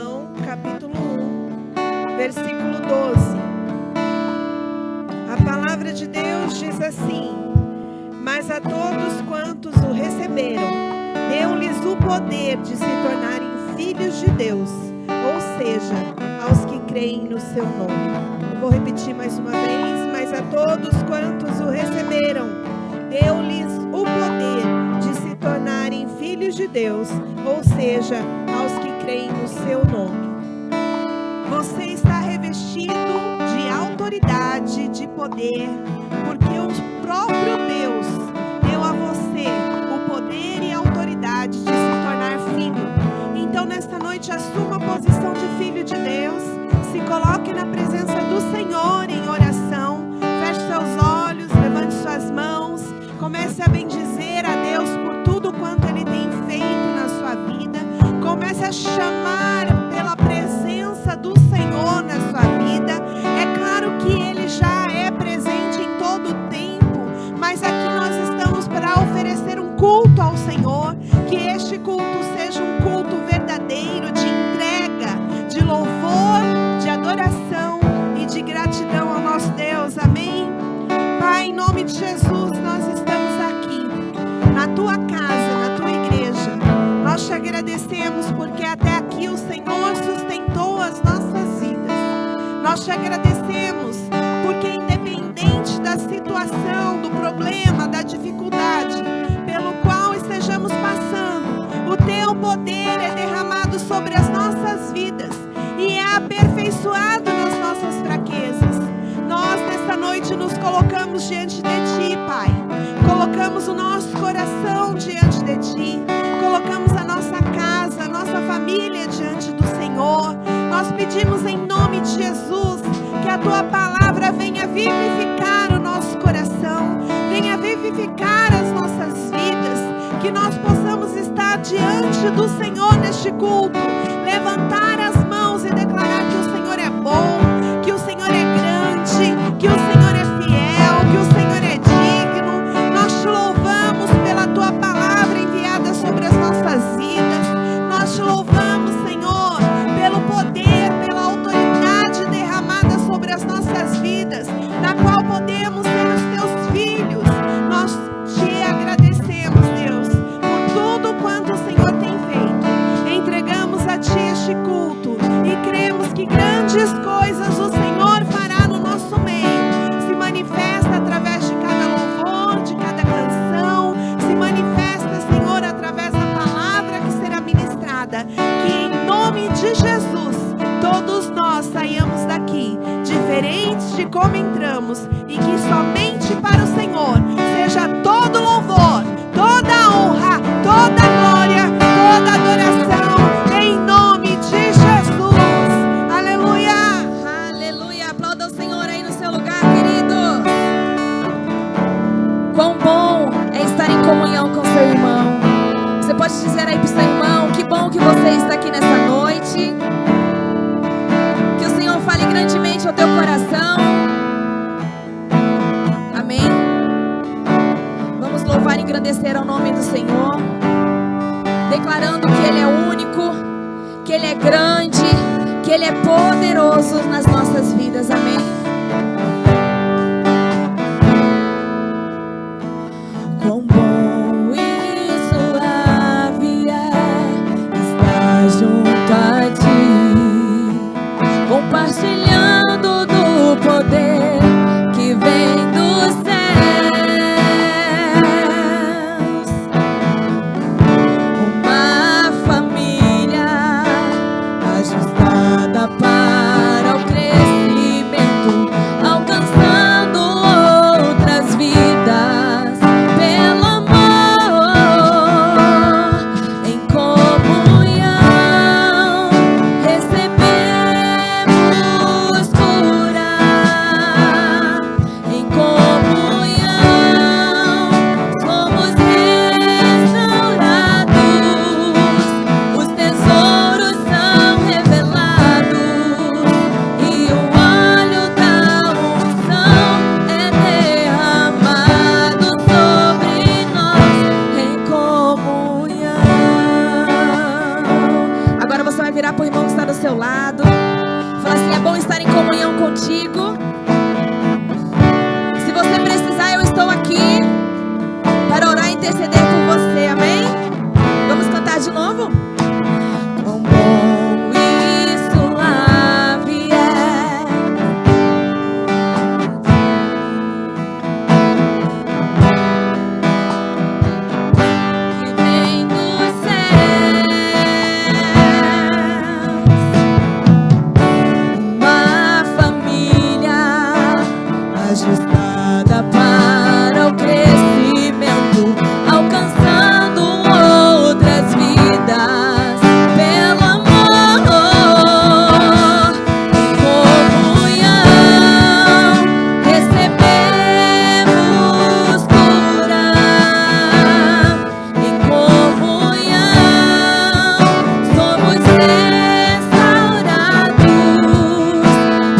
João, capítulo 1, versículo 12. A palavra de Deus diz assim: mas a todos quantos o receberam, deu-lhes o poder de se tornarem filhos de Deus, ou seja, aos que creem no seu nome. Eu vou repetir mais uma vez: mas a todos quantos o receberam, deu-lhes o poder de se tornarem filhos de Deus, ou seja, aos que creem no seu nome. Você está revestido de autoridade, de poder, porque o próprio Deus deu a você o poder e a autoridade de se tornar filho. Então, nesta noite, assuma a posição de filho de Deus, se coloque na presença do Senhor em oração, feche seus olhos, levante suas mãos, comece a bendizer a Deus por tudo quanto Ele tem feito na sua vida, comece a chamar pela presença do Senhor na sua vida. É claro que Ele já é presente em todo o tempo, mas aqui nós estamos para oferecer um culto ao Senhor, que este culto seja um culto verdadeiro, de entrega, de louvor, de adoração e de gratidão ao nosso Deus. Amém? Pai, em nome de Jesus, nós estamos aqui na tua casa, na tua igreja. Nós te agradecemos porque até aqui o Senhor sustentou as nossas vidas. Nós te agradecemos porque, independente da situação, do problema, da dificuldade pelo qual estejamos passando, o teu poder é derramado sobre as nossas vidas e é aperfeiçoado nas nossas fraquezas. Nós, nesta noite, nos colocamos diante de Ti, Pai. Colocamos o nosso coração diante de Ti. Colocamos a nossa casa, a nossa família diante do Senhor. Nós pedimos em nome de Jesus que a Tua palavra venha vivificar o nosso coração, venha vivificar as nossas vidas, que nós possamos estar diante do Senhor neste culto, levantar as mãos e declarar que o Senhor é bom, que o Senhor é grande, que o Senhor é fiel, que o Senhor é digno. Nós te louvamos pela Tua palavra enviada sobre as nossas vidas. Nós te louvamos, Senhor, pelo poder, pela autoridade derramada sobre as nossas vidas, na qual podemos ser os Teus filhos. Nós te agradecemos, Deus, por tudo quanto o Senhor tem feito. Entregamos a Ti este culto e cremos que grandes coisas o Senhor fará no nosso meio. Se manifesta através de cada louvor, de cada canção, se manifesta, Senhor, através da palavra que será ministrada. Que em nome de Jesus, todos nós saiamos daqui diferentes de como entramos, e que somente para o Senhor seja todo louvor, toda honra, toda glória, toda adoração, em nome de Jesus. Aleluia! Aleluia! Aplauda o Senhor aí no seu lugar, querido. Quão bom é estar em comunhão com seu irmão. Você pode dizer aí pro seu irmão: que bom que você está aqui nessa noite. Que o Senhor fale grandemente ao teu coração. Amém? Vamos louvar e engrandecer ao nome do Senhor, declarando que Ele é único, que Ele é grande, que Ele é poderoso nas nossas vidas. Amém? Quão bom e suave é estar junto a Ti, compartilhando do poder que vem dos céus. Uma família ajustada para o crescimento, alcançando outras vidas pelo amor, em comunhão recebemos cura, em comunhão somos restaurados, os tesouros são revelados, seu lado. Fala assim: é bom estar em comunhão contigo. Se você precisar, eu estou aqui para orar e interceder por você, amém? Vamos cantar de novo? Quão bom e suave é que vem dos céus, uma família ajustada para o crescimento, alcançando outras vidas pelo amor. Em comunhão recebemos cura, em comunhão somos restaurados,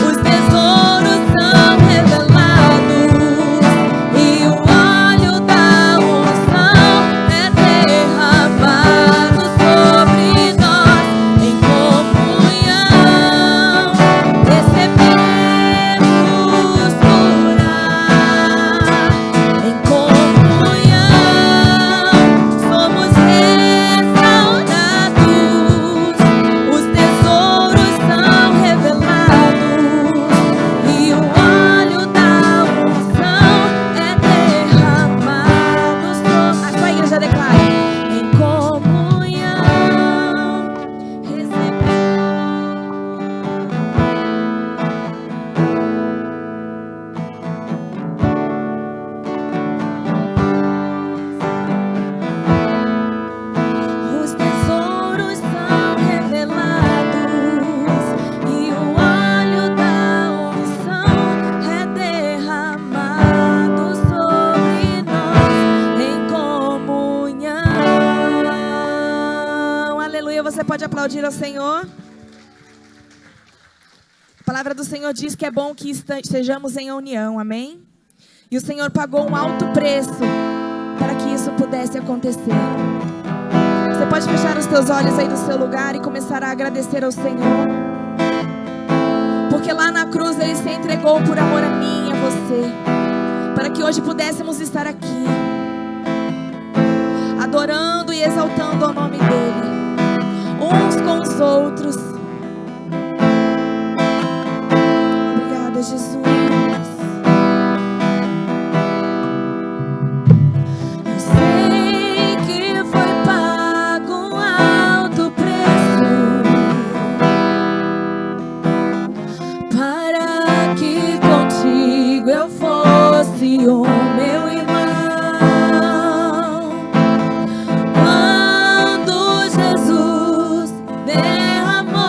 os tesouros são revelados e o óleo da unção é derramado sobre nós. Em comunhão recebemos cura, em comunhão somos restaurados, os tesouros são revelados e o óleo da unção é derramado sobre. A sua igreja declara: em comunhão recebemos. Os tesouros são revelados e o óleo da unção é derramado sobre nós em comunhão. Aleluia. Você pode aplaudir ao Senhor? A palavra do Senhor diz que é bom que sejamos em união, amém? E o Senhor pagou um alto preço para que isso pudesse acontecer. Você pode fechar os teus olhos aí no seu lugar e começar a agradecer ao Senhor. Porque lá na cruz Ele se entregou por amor a mim e a você, para que hoje pudéssemos estar aqui, adorando e exaltando o nome dEle, uns com os outros. Obrigada, Jesus. Eu sei que foi pago um alto preço para que contigo eu fosse o meu irmão. Quando Jesus derramou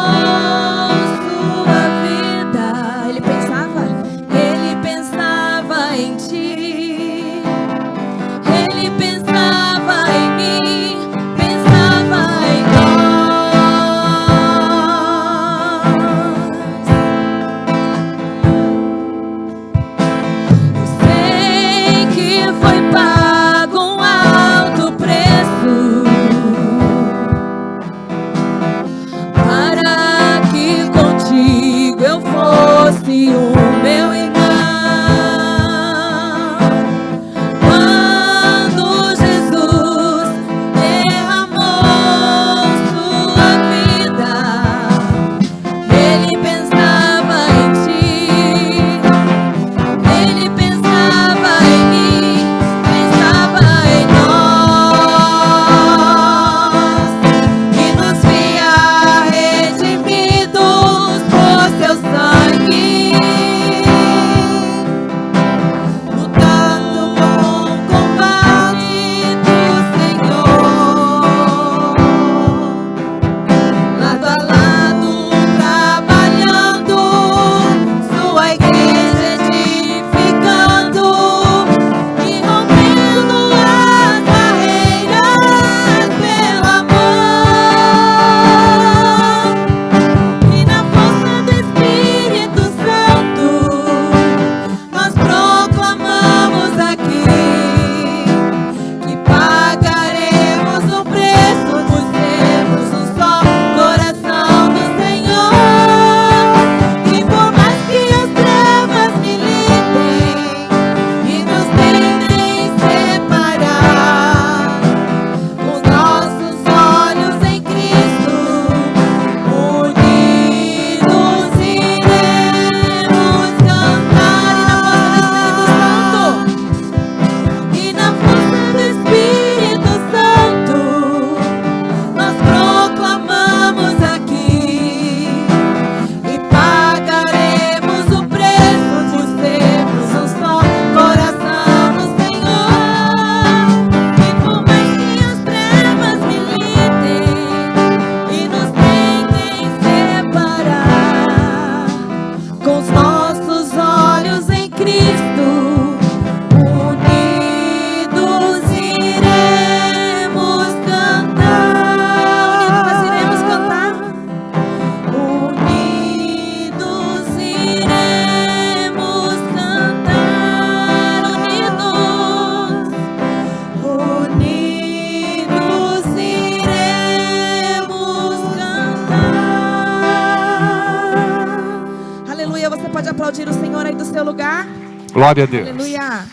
pode aplaudir o Senhor aí do seu lugar? Glória a Deus. Aleluia.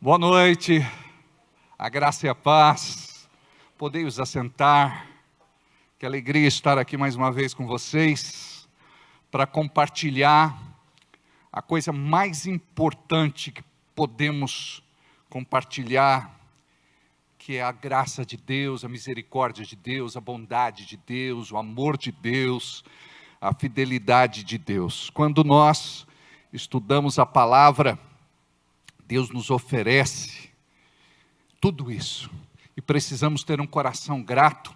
Boa noite, a graça e a paz. Podei os assentar. Que alegria estar aqui mais uma vez com vocês para compartilhar a coisa mais importante que podemos compartilhar, que é a graça de Deus, a misericórdia de Deus, a bondade de Deus, o amor de Deus, a fidelidade de Deus. Quando nós estudamos a palavra, Deus nos oferece tudo isso. E precisamos ter um coração grato,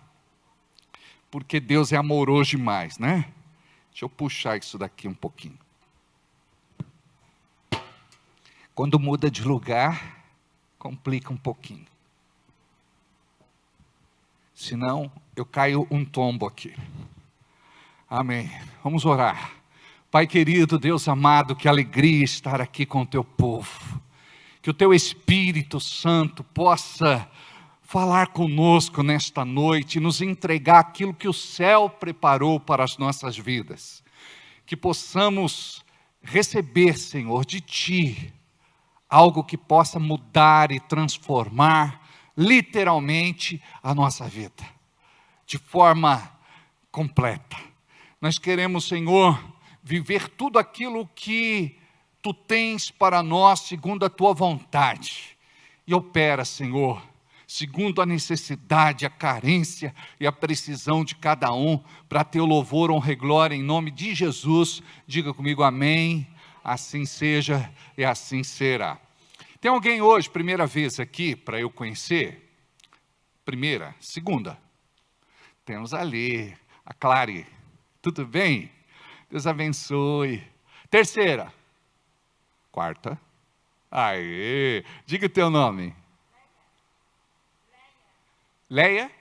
porque Deus é amoroso demais, né? Deixa eu puxar isso daqui um pouquinho. Quando muda de lugar, complica um pouquinho. Senão, eu caio um tombo aqui. Amém. Vamos orar. Pai querido, Deus amado, que alegria estar aqui com o teu povo. Que o teu Espírito Santo possa falar conosco nesta noite, nos entregar aquilo que o céu preparou para as nossas vidas. Que possamos receber, Senhor, de Ti, algo que possa mudar e transformar literalmente a nossa vida, de forma completa. Nós queremos, Senhor, viver tudo aquilo que Tu tens para nós, segundo a Tua vontade. E opera, Senhor, segundo a necessidade, a carência e a precisão de cada um, para Teu louvor, honra e glória, em nome de Jesus. Diga comigo, amém, assim seja e assim será. Tem alguém hoje, primeira vez aqui, para eu conhecer? Primeira, segunda. Temos ali, a Clary. Tudo bem? Deus abençoe. Terceira. Quarta. Aê, diga o teu nome. Leia.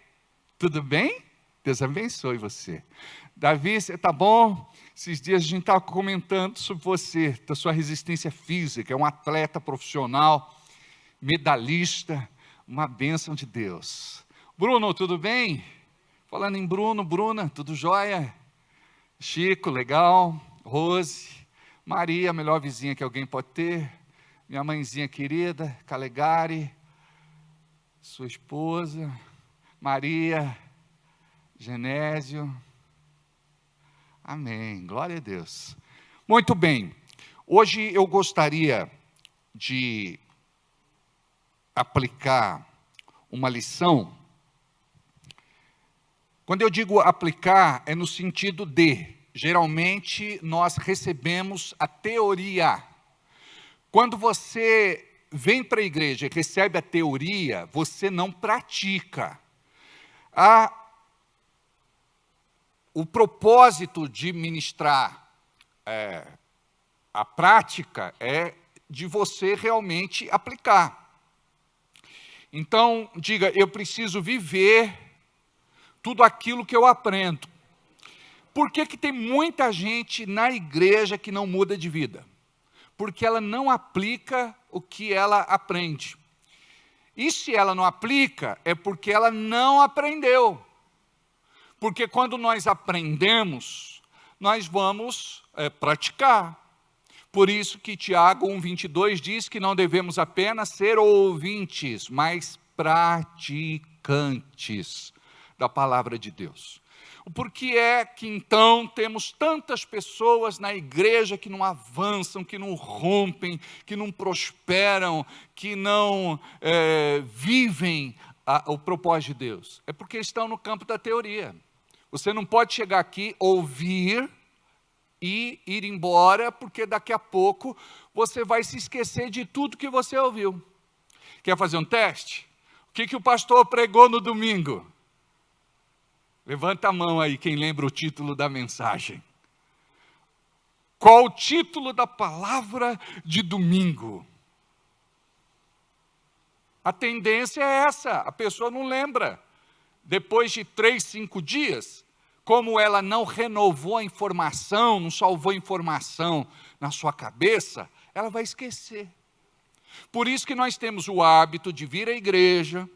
Tudo bem? Deus abençoe você. Davi, você está bom? Esses dias a gente estava comentando sobre você, da sua resistência física, é um atleta profissional, medalhista, uma bênção de Deus. Bruno, tudo bem? Falando em Bruno, Bruna, tudo jóia? Chico, legal. Rose, Maria, a melhor vizinha que alguém pode ter. Minha mãezinha querida, Calegari, sua esposa, Maria, Genésio. Amém, glória a Deus. Muito bem, hoje eu gostaria de aplicar uma lição. Quando eu digo aplicar, é no sentido de, geralmente nós recebemos a teoria. Quando você vem para a igreja e recebe a teoria, você não pratica. O propósito de ministrar a prática é de você realmente aplicar. Então, diga, eu preciso viver tudo aquilo que eu aprendo. Por que tem muita gente na igreja que não muda de vida? Porque ela não aplica o que ela aprende. E se ela não aplica, é porque ela não aprendeu. Porque quando nós aprendemos, nós vamos praticar. Por isso que Tiago 1,22 diz que não devemos apenas ser ouvintes, mas praticantes da palavra de Deus. Por que é que então temos tantas pessoas na igreja que não avançam, que não rompem, que não prosperam, que não vivem o propósito de Deus? É porque estão no campo da teoria. Você não pode chegar aqui, ouvir e ir embora, porque daqui a pouco você vai se esquecer de tudo que você ouviu. Quer fazer um teste? O que o pastor pregou no domingo? Levanta a mão aí, quem lembra o título da mensagem. Qual o título da palavra de domingo? A tendência é essa, a pessoa não lembra. Depois de 3, 5 dias, como ela não renovou a informação, não salvou a informação na sua cabeça, ela vai esquecer. Por isso que nós temos o hábito de vir à igreja,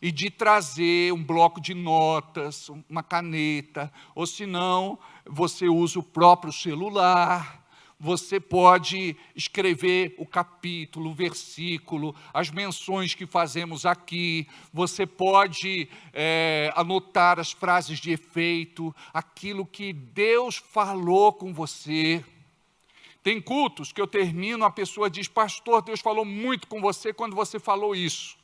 e de trazer um bloco de notas, uma caneta, ou se não, você usa o próprio celular. Você pode escrever o capítulo, o versículo, as menções que fazemos aqui. Você pode anotar as frases de efeito, aquilo que Deus falou com você. Tem cultos que eu termino, a pessoa diz: pastor, Deus falou muito com você quando você falou isso.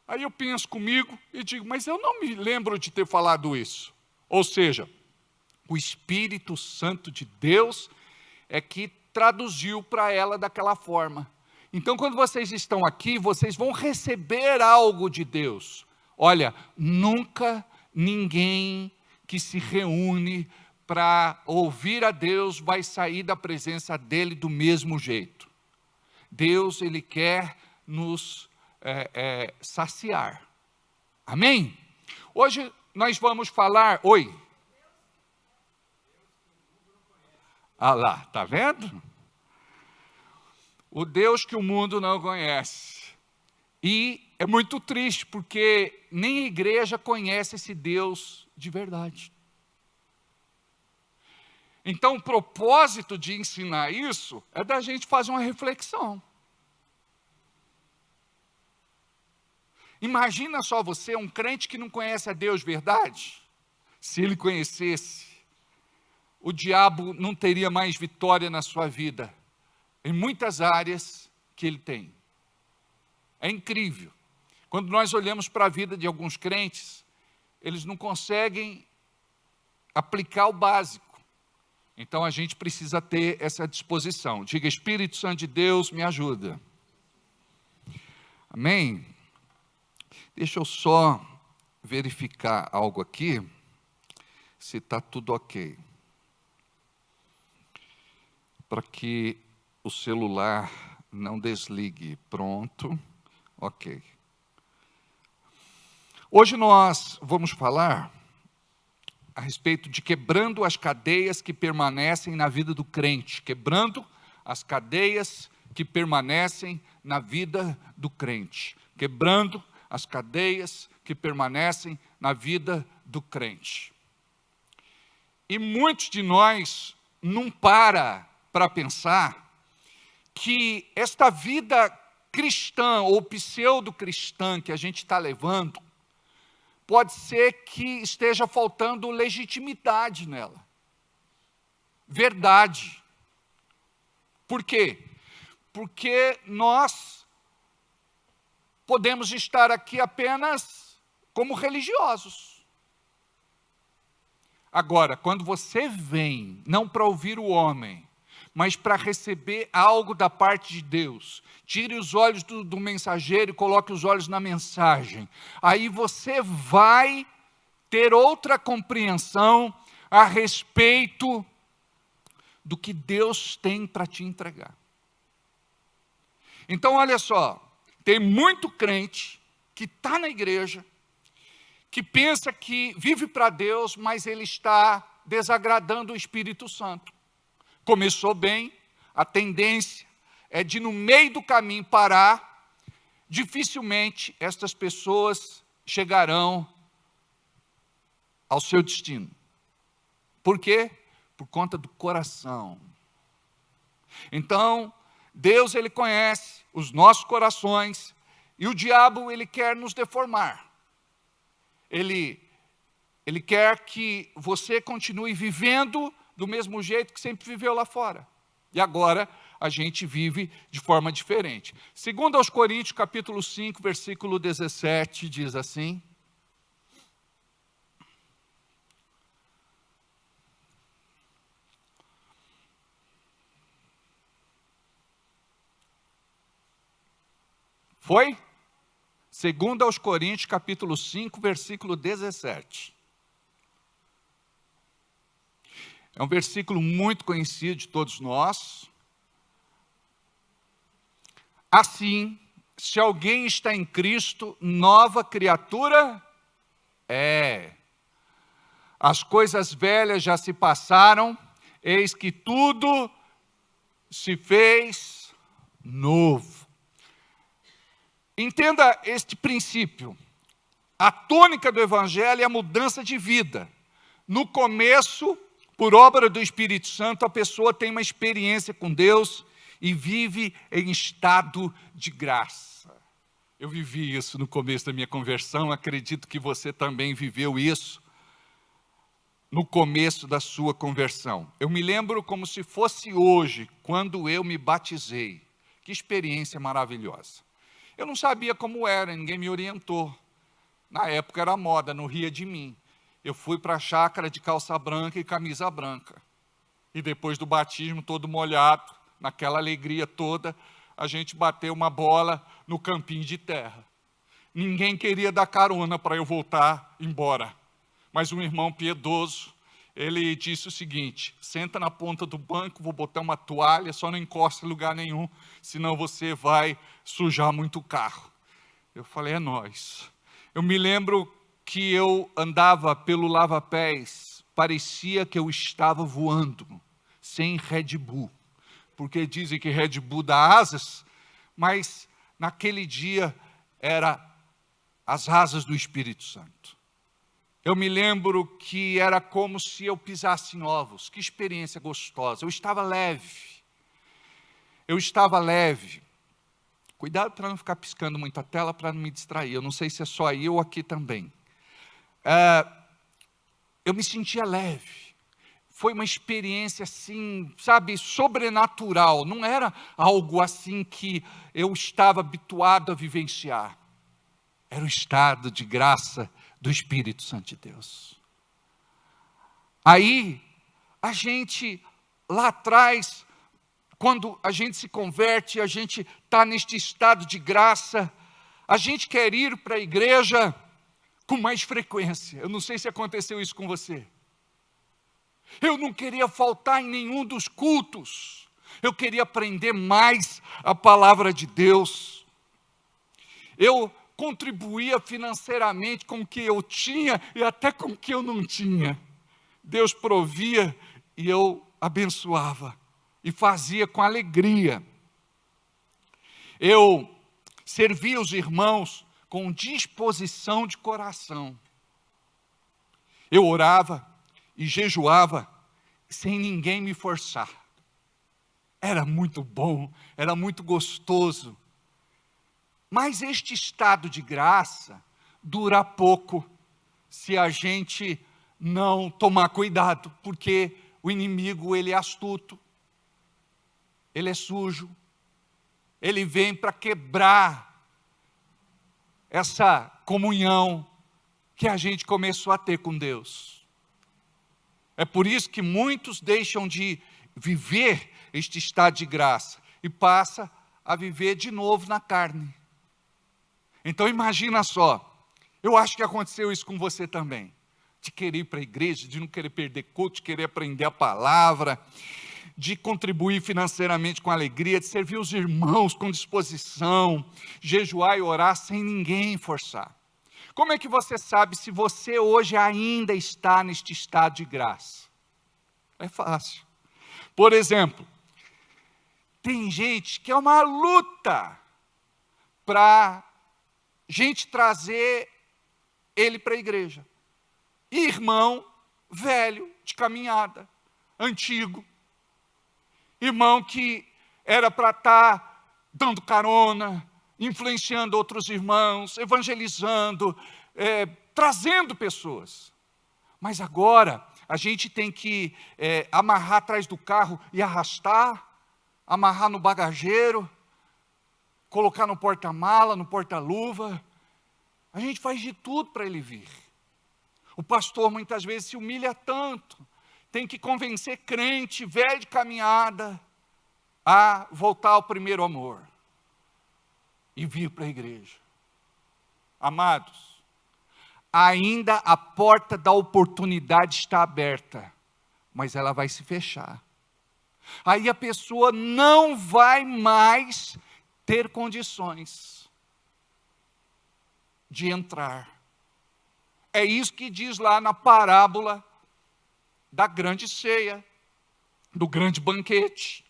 Aí eu penso comigo e digo: mas eu não me lembro de ter falado isso. Ou seja, o Espírito Santo de Deus é que traduziu para ela daquela forma. Então, quando vocês estão aqui, vocês vão receber algo de Deus. Olha, nunca ninguém que se reúne para ouvir a Deus vai sair da presença dele do mesmo jeito. Deus, ele quer nos saciar. Amém? Hoje nós vamos falar... Oi? Ah lá, está vendo? O Deus que o mundo não conhece. E é muito triste, porque nem a igreja conhece esse Deus de verdade. Então, o propósito de ensinar isso é da gente fazer uma reflexão. Imagina só você, um crente que não conhece a Deus de verdade. Se ele conhecesse, o diabo não teria mais vitória na sua vida, em muitas áreas que ele tem. É incrível. Quando nós olhamos para a vida de alguns crentes, eles não conseguem aplicar o básico. Então a gente precisa ter essa disposição. Diga: Espírito Santo de Deus, me ajuda. Amém? Deixa eu só verificar algo aqui, se está tudo ok. Para que o celular não desligue. Pronto, ok. Hoje nós vamos falar a respeito de quebrando as cadeias que permanecem na vida do crente. Quebrando as cadeias que permanecem na vida do crente. Quebrando as cadeias que permanecem na vida do crente. E muitos de nós não para pensar que esta vida cristã ou pseudo-cristã que a gente está levando, pode ser que esteja faltando legitimidade nela. Verdade. Por quê? Porque nós podemos estar aqui apenas como religiosos. Agora, quando você vem, não para ouvir o homem, mas para receber algo da parte de Deus, tire os olhos do mensageiro e coloque os olhos na mensagem. Aí você vai ter outra compreensão a respeito do que Deus tem para te entregar. Então, olha só, tem muito crente que está na igreja, que pensa que vive para Deus, mas ele está desagradando o Espírito Santo. Começou bem, a tendência é de no meio do caminho parar. Dificilmente estas pessoas chegarão ao seu destino. Por quê? Por conta do coração. Então, Deus, ele conhece os nossos corações, e o diabo, ele quer nos deformar. Ele quer que você continue vivendo do mesmo jeito que sempre viveu lá fora. E agora a gente vive de forma diferente. Segundo aos Coríntios, capítulo 5, versículo 17, diz assim: Foi? Segundo aos Coríntios, capítulo 5, versículo 17. É um versículo muito conhecido de todos nós. Assim, se alguém está em Cristo, nova criatura é. As coisas velhas já se passaram, eis que tudo se fez novo. Entenda este princípio. A tônica do Evangelho é a mudança de vida. No começo, por obra do Espírito Santo, a pessoa tem uma experiência com Deus e vive em estado de graça. Eu vivi isso no começo da minha conversão, acredito que você também viveu isso no começo da sua conversão. Eu me lembro como se fosse hoje, quando eu me batizei. Que experiência maravilhosa. Eu não sabia como era, ninguém me orientou. Na época era moda, não ria de mim. Eu fui para a chácara de calça branca e camisa branca. E depois do batismo, todo molhado, naquela alegria toda, a gente bateu uma bola no campinho de terra. Ninguém queria dar carona para eu voltar embora. Mas um irmão piedoso, ele disse o seguinte: senta na ponta do banco, vou botar uma toalha, só não encosta em lugar nenhum, senão você vai sujar muito o carro. Eu falei, é nóis. Eu me lembro que eu andava pelo lava-pés, parecia que eu estava voando, sem Red Bull. Porque dizem que Red Bull dá asas, mas naquele dia era as asas do Espírito Santo. Eu me lembro que era como se eu pisasse em ovos. Que experiência gostosa. Eu estava leve. Cuidado para não ficar piscando muito a tela, para não me distrair. Eu não sei se é só aí ou aqui também. Eu me sentia leve. Foi uma experiência assim, sabe, sobrenatural. Não era algo assim que eu estava habituado a vivenciar. Era o estado de graça do Espírito Santo de Deus. Aí, a gente, lá atrás, quando a gente se converte, a gente está neste estado de graça, a gente quer ir para a igreja com mais frequência. Eu não sei se aconteceu isso com você. Eu não queria faltar em nenhum dos cultos. Eu queria aprender mais a palavra de Deus. Eu contribuía financeiramente com o que eu tinha e até com o que eu não tinha. Deus provia e eu abençoava e fazia com alegria. Eu servia os irmãos com disposição de coração. Eu orava e jejuava sem ninguém me forçar. Era muito bom, era muito gostoso. Mas este estado de graça dura pouco se a gente não tomar cuidado, porque o inimigo, ele é astuto, ele é sujo, ele vem para quebrar essa comunhão que a gente começou a ter com Deus. É por isso que muitos deixam de viver este estado de graça e passam a viver de novo na carne. Então imagina só, eu acho que aconteceu isso com você também, de querer ir para a igreja, de não querer perder culto, de querer aprender a palavra, de contribuir financeiramente com alegria, de servir os irmãos com disposição, jejuar e orar sem ninguém forçar. Como é que você sabe se você hoje ainda está neste estado de graça? É fácil. Por exemplo, tem gente que é uma luta para gente trazer ele para a igreja. Irmão velho, de caminhada, antigo. Irmão que era para estar dando carona, influenciando outros irmãos, evangelizando, trazendo pessoas. Mas agora, a gente tem que amarrar atrás do carro e arrastar, amarrar no bagageiro, colocar no porta-mala, no porta-luva. A gente faz de tudo para ele vir. O pastor muitas vezes se humilha tanto, tem que convencer crente, velho de caminhada, a voltar ao primeiro amor e vir para a igreja. Amados, ainda a porta da oportunidade está aberta, mas ela vai se fechar. Aí a pessoa não vai mais ter condições de entrar. É isso que diz lá na parábola da grande ceia, do grande banquete.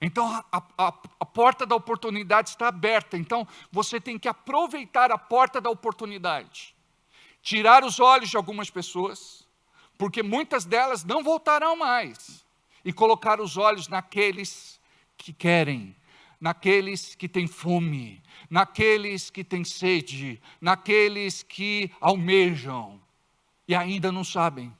Então a porta da oportunidade está aberta. Então você tem que aproveitar a porta da oportunidade. Tirar os olhos de algumas pessoas, porque muitas delas não voltarão mais. E colocar os olhos naqueles que querem, naqueles que têm fome, naqueles que têm sede, naqueles que almejam e ainda não sabem.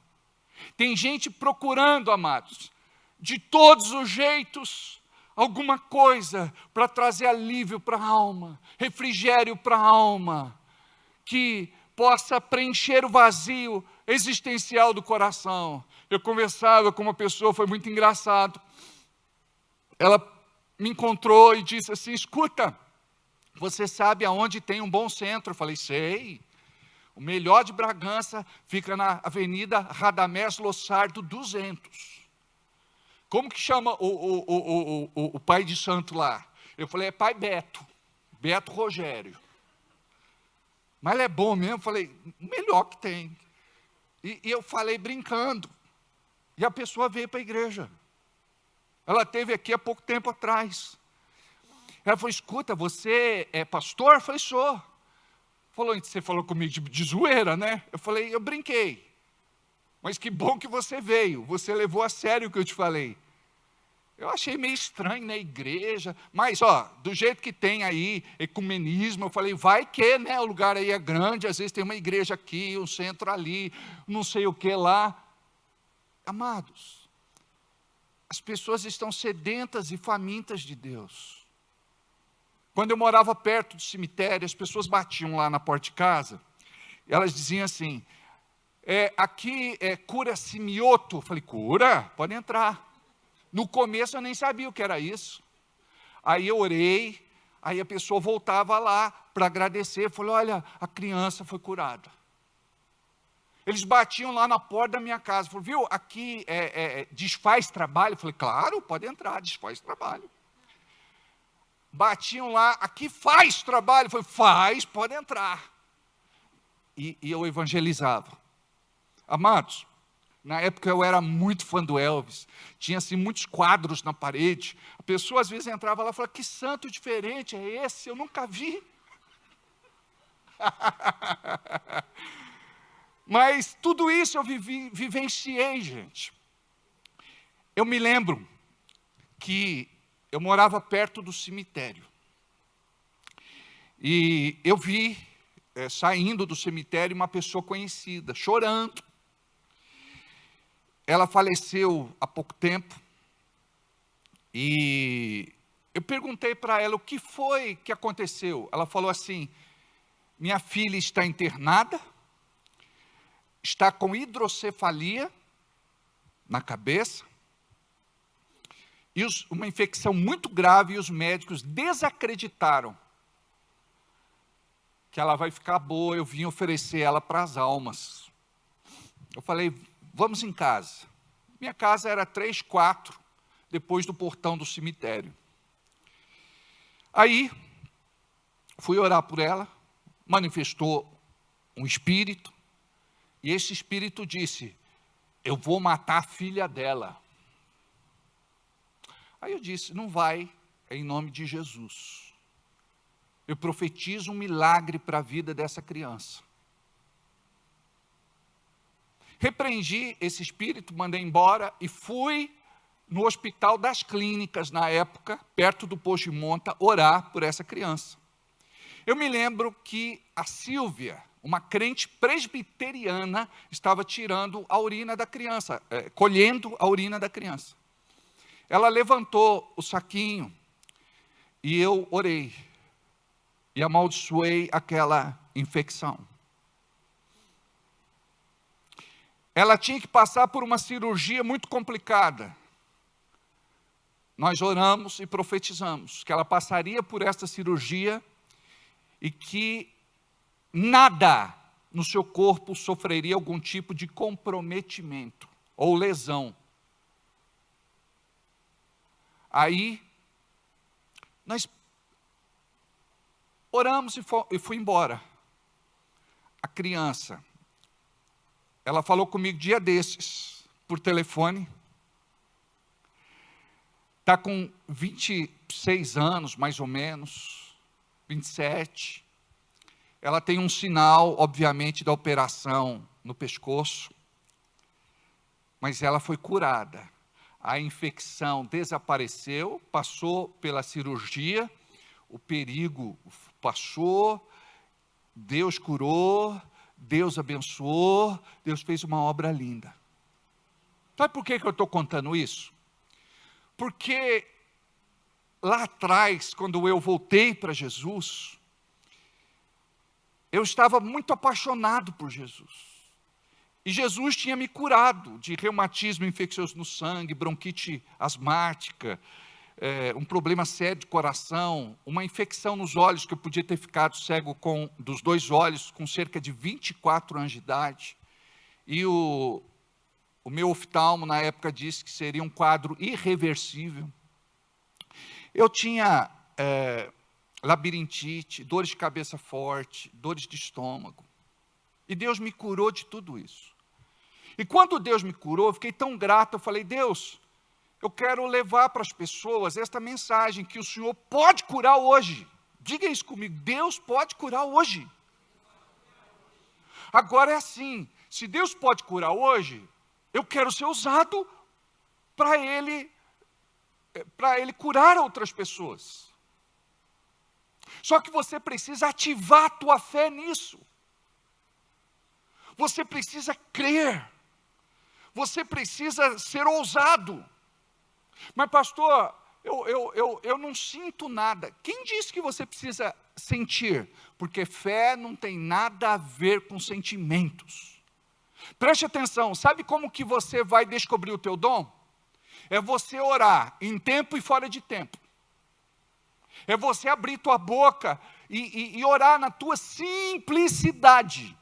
Tem gente procurando, amados, de todos os jeitos, alguma coisa para trazer alívio para a alma, refrigério para a alma, que possa preencher o vazio existencial do coração. Eu conversava com uma pessoa, foi muito engraçado. Ela me encontrou e disse assim: escuta, você sabe aonde tem um bom centro? Eu falei: sei. O melhor de Bragança fica na Avenida Radamés Lossardo 200. Como que chama o pai de santo lá? Eu falei: é pai Beto, Beto Rogério. Mas ele é bom mesmo? Eu falei: o melhor que tem. E eu falei brincando. E a pessoa veio para a igreja. Ela esteve aqui há pouco tempo atrás. Ela falou: escuta, você é pastor? Eu falei: sou. Falou: você falou comigo de zoeira, né? Eu falei: eu brinquei. Mas que bom que você veio. Você levou a sério o que eu te falei. Eu achei meio estranho na igreja. Mas, do jeito que tem aí, ecumenismo, eu falei: vai que, né? O lugar aí é grande. Às vezes tem uma igreja aqui, um centro ali, não sei o que lá. Amados, as pessoas estão sedentas e famintas de Deus. Quando eu morava perto do cemitério, as pessoas batiam lá na porta de casa, e elas diziam assim: aqui cura-se mioto. Eu falei: cura? Pode entrar. No começo eu nem sabia o que era isso. Aí eu orei, aí a pessoa voltava lá para agradecer, falou: olha, a criança foi curada. Eles batiam lá na porta da minha casa, falaram: viu, aqui desfaz trabalho? Eu falei: claro, pode entrar, desfaz trabalho. Batiam lá: aqui faz trabalho? Eu falei: faz, pode entrar. E eu evangelizava. Amados, na época eu era muito fã do Elvis, tinha assim muitos quadros na parede. A pessoa às vezes entrava lá e falava: que santo diferente é esse? Eu nunca vi. Mas tudo isso eu vivenciei, gente. Eu me lembro que eu morava perto do cemitério. E eu vi, saindo do cemitério, uma pessoa conhecida, chorando. Ela faleceu há pouco tempo. E eu perguntei para ela o que foi que aconteceu. Ela falou assim: minha filha está internada, está com hidrocefalia na cabeça, e uma infecção muito grave, e os médicos desacreditaram que ela vai ficar boa. Eu vim oferecer ela para as almas. Eu falei: vamos em casa. Minha casa era 3, 4, depois do portão do cemitério. Aí, fui orar por ela, manifestou um espírito, e esse espírito disse: eu vou matar a filha dela. Aí eu disse: não vai, em nome de Jesus. Eu profetizo um milagre para a vida dessa criança. Repreendi esse espírito, mandei embora e fui no Hospital das Clínicas, na época, perto do posto de monta, orar por essa criança. Eu me lembro que a Silvia, uma crente presbiteriana, estava tirando a urina da criança, colhendo a urina da criança. Ela levantou o saquinho e eu orei e amaldiçoei aquela infecção. Ela tinha que passar por uma cirurgia muito complicada. Nós oramos e profetizamos que ela passaria por essa cirurgia e que nada no seu corpo sofreria algum tipo de comprometimento ou lesão. Aí, nós oramos e fui embora. A criança, ela falou comigo dia desses, por telefone. está com 26 anos, mais ou menos, 27. Ela tem um sinal, obviamente, da operação no pescoço, mas ela foi curada. A infecção desapareceu, passou pela cirurgia, o perigo passou, Deus curou, Deus abençoou, Deus fez uma obra linda. Sabe por que eu estou contando isso? Porque lá atrás, quando eu voltei para Jesus, eu estava muito apaixonado por Jesus. E Jesus tinha me curado de reumatismo infeccioso no sangue, bronquite asmática, um problema sério de coração, uma infecção nos olhos, que eu podia ter ficado cego dos 2 olhos com cerca de 24 anos de idade. E o meu oftalmo na época disse que seria um quadro irreversível. Eu tinha labirintite, dores de cabeça forte, dores de estômago. E Deus me curou de tudo isso. E quando Deus me curou, eu fiquei tão grato, eu falei, Deus, eu quero levar para as pessoas esta mensagem, que o Senhor pode curar hoje. Diga isso comigo, Deus pode curar hoje. Agora é assim, se Deus pode curar hoje, eu quero ser usado para Ele curar outras pessoas. Só que você precisa ativar a tua fé nisso. Você precisa crer. Você precisa ser ousado. Mas pastor, eu não sinto nada. Quem disse que você precisa sentir? Porque fé não tem nada a ver com sentimentos. Preste atenção, sabe como que você vai descobrir o teu dom? É você orar em tempo e fora de tempo. É você abrir tua boca e orar na tua simplicidade,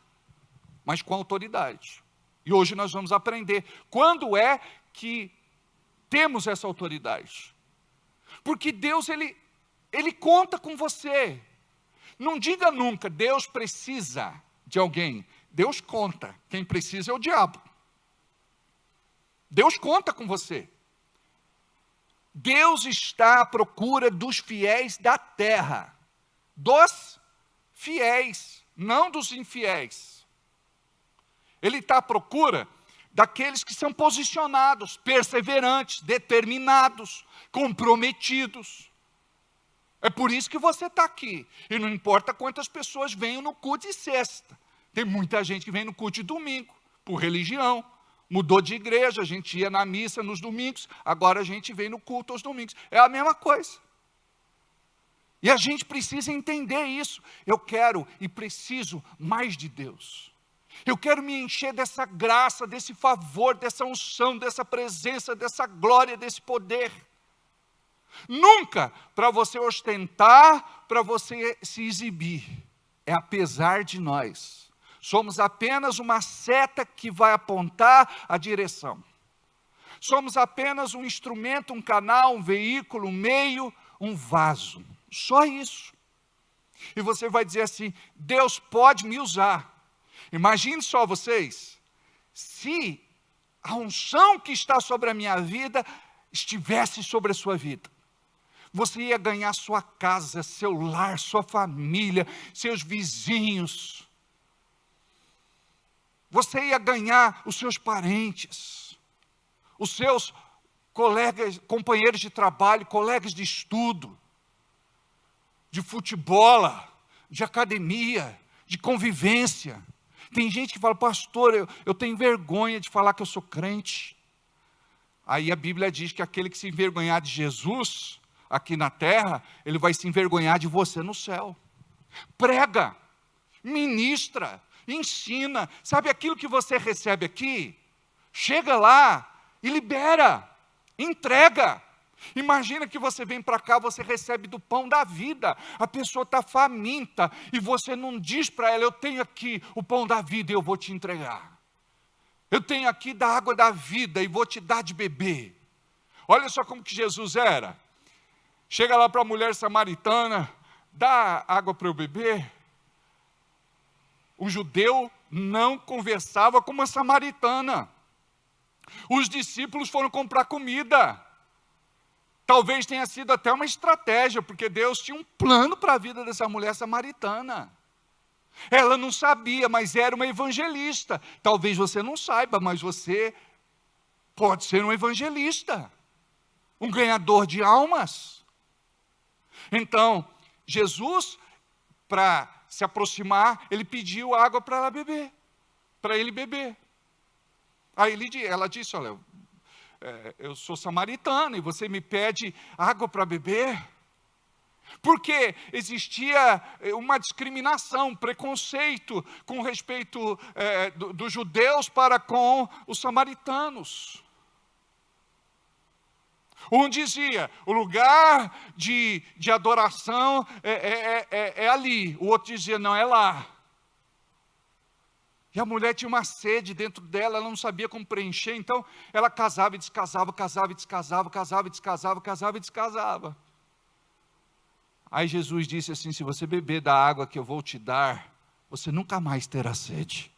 mas com autoridade. E hoje nós vamos aprender quando é que temos essa autoridade. Porque Deus, Ele conta com você. Não diga nunca, Deus precisa de alguém. Deus conta, quem precisa é o diabo. Deus conta com você. Deus está à procura dos fiéis da terra. Dos fiéis, não dos infiéis. Ele está à procura daqueles que são posicionados, perseverantes, determinados, comprometidos. É por isso que você está aqui. E não importa quantas pessoas venham no culto de sexta. Tem muita gente que vem no culto de domingo, por religião. Mudou de igreja, a gente ia na missa nos domingos, agora a gente vem no culto aos domingos. É a mesma coisa. E a gente precisa entender isso. Eu quero e preciso mais de Deus. Eu quero me encher dessa graça, desse favor, dessa unção, dessa presença, dessa glória, desse poder. Nunca para você ostentar, para você se exibir. É apesar de nós. Somos apenas uma seta que vai apontar a direção. Somos apenas um instrumento, um canal, um veículo, um meio, um vaso. Só isso. E você vai dizer assim, Deus pode me usar. Imagine só vocês, se a unção que está sobre a minha vida estivesse sobre a sua vida. Você ia ganhar sua casa, seu lar, sua família, seus vizinhos. Você ia ganhar os seus parentes, os seus colegas, companheiros de trabalho, colegas de estudo, de futebol, de academia, de convivência. Tem gente que fala, pastor, eu tenho vergonha de falar que eu sou crente. Aí a Bíblia diz que aquele que se envergonhar de Jesus aqui na terra, ele vai se envergonhar de você no céu. Prega, ministra, ensina, sabe aquilo que você recebe aqui? Chega lá e libera, entrega. Imagina que você vem para cá, você recebe do pão da vida, a pessoa está faminta, e você não diz para ela, eu tenho aqui o pão da vida e eu vou te entregar. Eu tenho aqui da água da vida e vou te dar de beber. Olha só como que Jesus era. Chega lá para a mulher samaritana, dá água para eu beber. O judeu não conversava com uma samaritana. Os discípulos foram comprar comida. Talvez tenha sido até uma estratégia, porque Deus tinha um plano para a vida dessa mulher samaritana. Ela não sabia, mas era uma evangelista. Talvez você não saiba, mas você pode ser um evangelista, um ganhador de almas. Então, Jesus, para se aproximar, ele pediu água para ela beber, para ele beber. Aí ela disse, olha, eu sou samaritana e você me pede água para beber? Porque existia uma discriminação, um preconceito com respeito dos judeus para com os samaritanos. Um dizia, o lugar de adoração é ali. O outro dizia, não, é lá. E a mulher tinha uma sede dentro dela, ela não sabia como preencher, então ela casava e descasava, casava e descasava, casava e descasava, casava e descasava. Aí Jesus disse assim, se você beber da água que eu vou te dar, você nunca mais terá sede.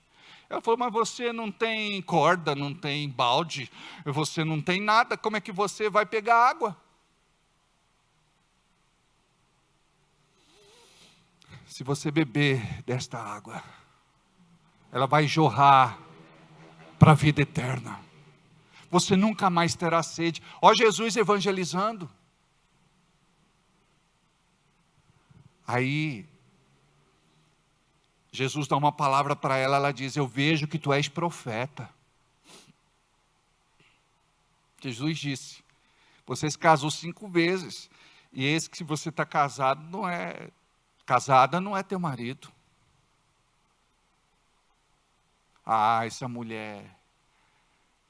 Ela falou, mas você não tem corda, não tem balde, você não tem nada, como é que você vai pegar água? Se você beber desta água, ela vai jorrar para a vida eterna. Você nunca mais terá sede. Ó Jesus evangelizando. Aí, Jesus dá uma palavra para ela, ela diz, eu vejo que tu és profeta. Jesus disse, você se casou 5 vezes, e esse que se você está casada não é teu marido. Essa mulher,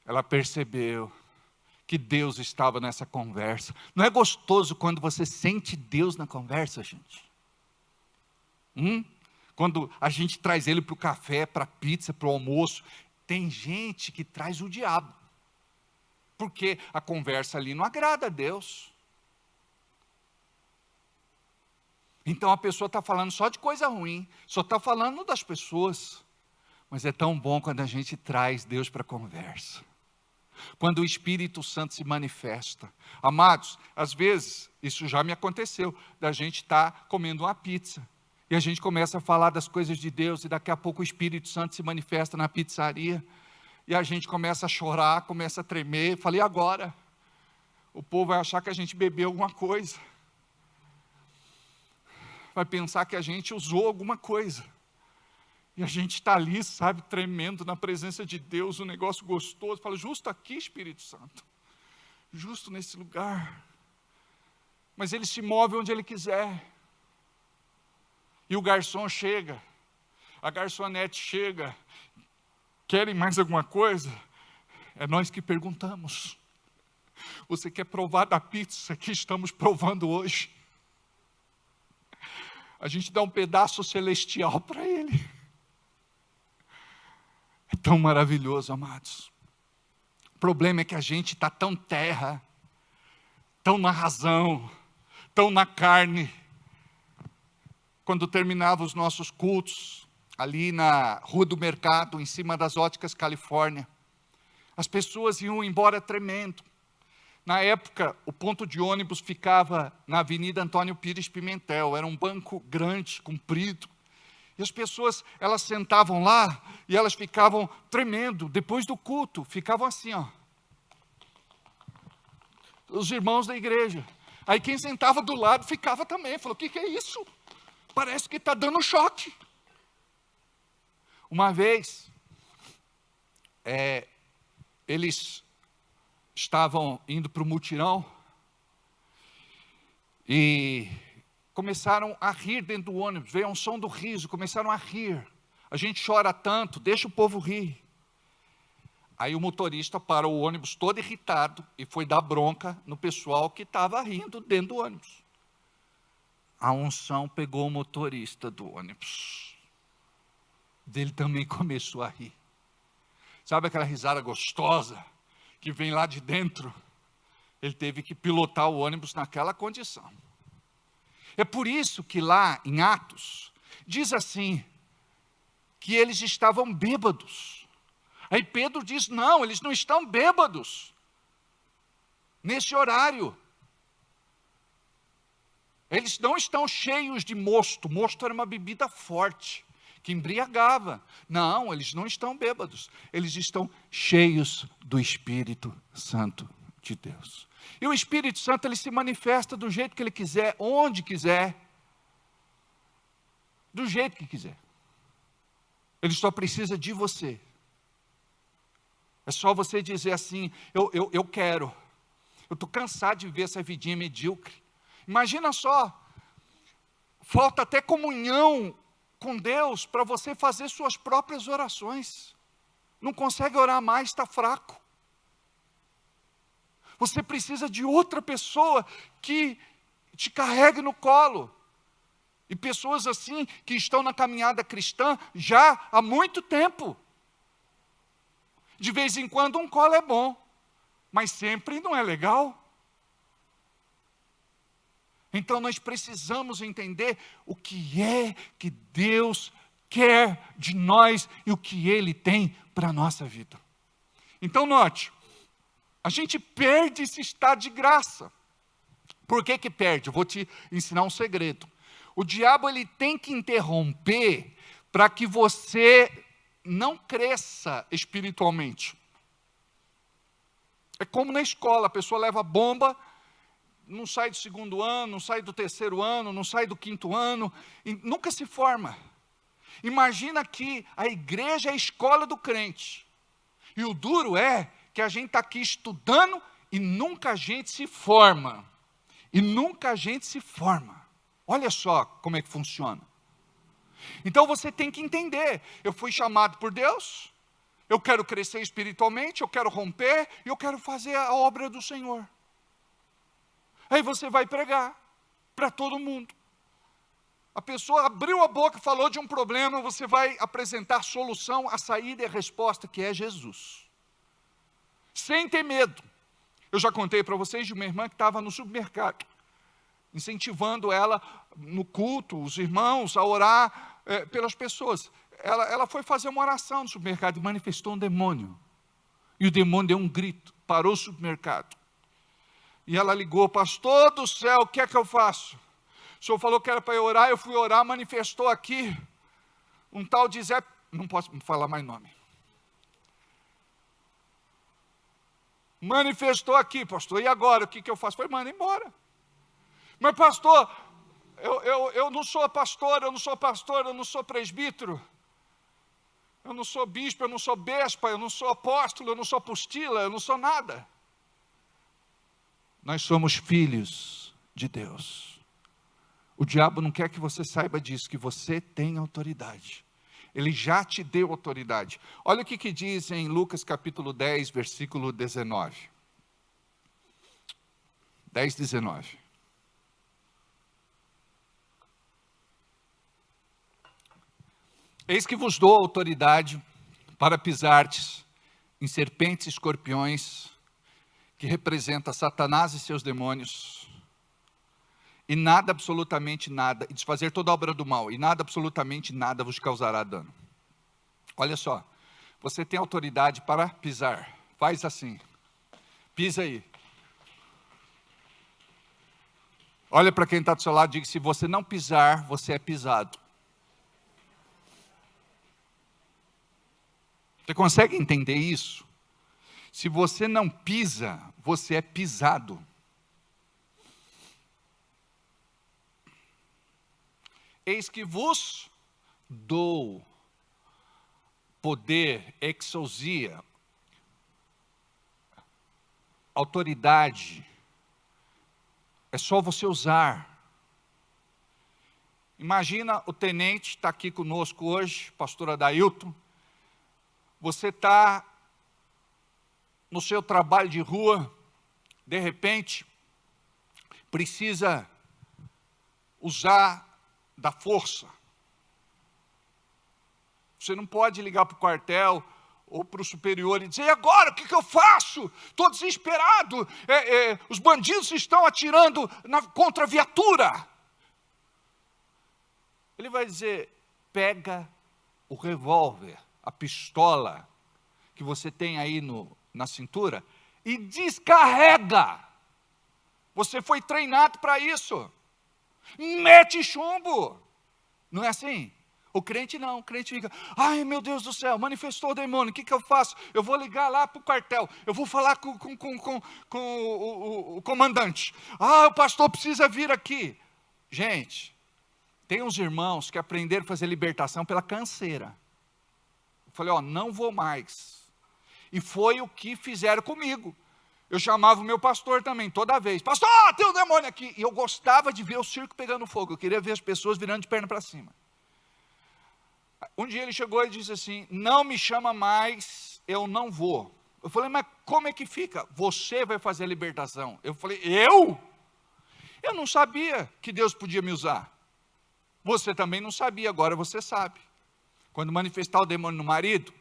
ela percebeu que Deus estava nessa conversa. Não é gostoso quando você sente Deus na conversa, gente? Quando a gente traz ele para o café, para a pizza, para o almoço, tem gente que traz o diabo, porque a conversa ali não agrada a Deus. Então a pessoa está falando só de coisa ruim, só está falando das pessoas, mas é tão bom quando a gente traz Deus para a conversa, quando o Espírito Santo se manifesta. Amados, às vezes, isso já me aconteceu, da gente estar comendo uma pizza, e a gente começa a falar das coisas de Deus, e daqui a pouco o Espírito Santo se manifesta na pizzaria, e a gente começa a chorar, começa a tremer. Falei, agora? O povo vai achar que a gente bebeu alguma coisa, vai pensar que a gente usou alguma coisa, e a gente está ali, sabe, tremendo na presença de Deus, um negócio gostoso. Fala, justo aqui, Espírito Santo, justo nesse lugar, mas Ele se move onde Ele quiser. E o garçom chega, a garçonete chega, querem mais alguma coisa? É nós que perguntamos. Você quer provar da pizza que estamos provando hoje? A gente dá um pedaço celestial para Ele. É tão maravilhoso, amados. O problema é que a gente está tão terra, tão na razão, tão na carne. Quando terminava os nossos cultos, ali na Rua do Mercado, em cima das Óticas Califórnia, as pessoas iam embora tremendo. Na época, o ponto de ônibus ficava na Avenida Antônio Pires Pimentel, era um banco grande, comprido, e as pessoas, elas sentavam lá, e elas ficavam tremendo, depois do culto, ficavam assim, ó. Os irmãos da igreja. Aí quem sentava do lado ficava também, falou, o que é isso? Parece que está dando choque. Uma vez, eles estavam indo para o mutirão e começaram a rir dentro do ônibus, veio um som do riso, começaram a rir. A gente chora tanto, deixa o povo rir. Aí o motorista parou o ônibus todo irritado e foi dar bronca no pessoal que estava rindo dentro do ônibus. A unção pegou o motorista do ônibus. Dele também começou a rir. Sabe aquela risada gostosa que vem lá de dentro? Ele teve que pilotar o ônibus naquela condição. É por isso que lá em Atos, diz assim, que eles estavam bêbados. Aí Pedro diz, não, eles não estão bêbados. Nesse horário. Eles não estão cheios de mosto. Mosto era uma bebida forte, que embriagava. Não, eles não estão bêbados. Eles estão cheios do Espírito Santo de Deus. E o Espírito Santo, ele se manifesta do jeito que ele quiser, onde quiser, do jeito que quiser. Ele só precisa de você. É só você dizer assim, eu quero. Eu estou cansado de viver essa vidinha medíocre. Imagina só, falta até comunhão com Deus para você fazer suas próprias orações. Não consegue orar mais, está fraco. Você precisa de outra pessoa que te carregue no colo. E pessoas assim que estão na caminhada cristã já há muito tempo. De vez em quando um colo é bom, mas sempre não é legal. Então nós precisamos entender o que é que Deus quer de nós e o que Ele tem para a nossa vida. Então note, a gente perde esse estado de graça. Por que perde? Eu vou te ensinar um segredo. O diabo, ele tem que interromper para que você não cresça espiritualmente. É como na escola, a pessoa leva bomba, não sai do segundo ano, não sai do terceiro ano, não sai do quinto ano, e nunca se forma. Imagina que a igreja é a escola do crente. E o duro é que a gente está aqui estudando e nunca a gente se forma. E nunca a gente se forma. Olha só como é que funciona. Então você tem que entender, eu fui chamado por Deus, eu quero crescer espiritualmente, eu quero romper, e eu quero fazer a obra do Senhor. Aí você vai pregar para todo mundo. A pessoa abriu a boca e falou de um problema, você vai apresentar a solução, a saída e a resposta, que é Jesus. Sem ter medo. Eu já contei para vocês de uma irmã que estava no supermercado, incentivando ela no culto, os irmãos, a orar pelas pessoas. Ela foi fazer uma oração no supermercado e manifestou um demônio. E o demônio deu um grito, parou o supermercado. E ela ligou, pastor do céu, o que é que eu faço? O senhor falou que era para eu orar, eu fui orar, manifestou aqui um tal de Zé, não posso falar mais nome. Manifestou aqui, pastor, e agora, o que eu faço? Foi, manda embora. Mas pastor, eu não sou pastor, eu não sou pastor, eu não sou presbítero, eu não sou bispo, eu não sou bespa, eu não sou apóstolo, eu não sou apostila, eu não sou nada. Nós somos filhos de Deus. O diabo não quer que você saiba disso, que você tem autoridade. Ele já te deu autoridade. Olha o que diz em Lucas capítulo 10, versículo 19. 10, 19. Eis que vos dou autoridade para pisardes em serpentes e escorpiões, que representa Satanás e seus demônios, e nada, absolutamente nada, e desfazer toda a obra do mal, e nada, absolutamente nada vos causará dano. Olha só, você tem autoridade para pisar, faz assim, pisa aí. Olha para quem está do seu lado e diga, se você não pisar, você é pisado. Você consegue entender isso? Se você não pisa, você é pisado. Eis que vos dou poder, exousia, autoridade. É só você usar. Imagina o tenente está aqui conosco hoje, pastor Adailton. Você está no seu trabalho de rua, de repente, precisa usar da força. Você não pode ligar para o quartel ou para o superior e dizer, e agora, o que eu faço? Estou desesperado, os bandidos estão atirando contra a viatura. Ele vai dizer, pega o revólver, a pistola que você tem aí na cintura e descarrega. Você foi treinado para isso. Mete chumbo. Não é assim? O crente não, o crente fica, ai meu Deus do céu, manifestou o demônio, o que eu faço? Eu vou ligar lá para o quartel, eu vou falar com o comandante. Ah, o pastor precisa vir aqui. Gente, tem uns irmãos que aprenderam a fazer libertação pela canseira. Eu falei, não vou mais. E foi o que fizeram comigo. Eu chamava o meu pastor também, toda vez. Pastor, tem um demônio aqui. E eu gostava de ver o circo pegando fogo. Eu queria ver as pessoas virando de perna para cima. Um dia ele chegou e disse assim, não me chama mais, eu não vou. Eu falei, mas como é que fica? Você vai fazer a libertação. Eu falei, eu? Eu não sabia que Deus podia me usar. Você também não sabia, agora você sabe. Quando manifestar o demônio no marido,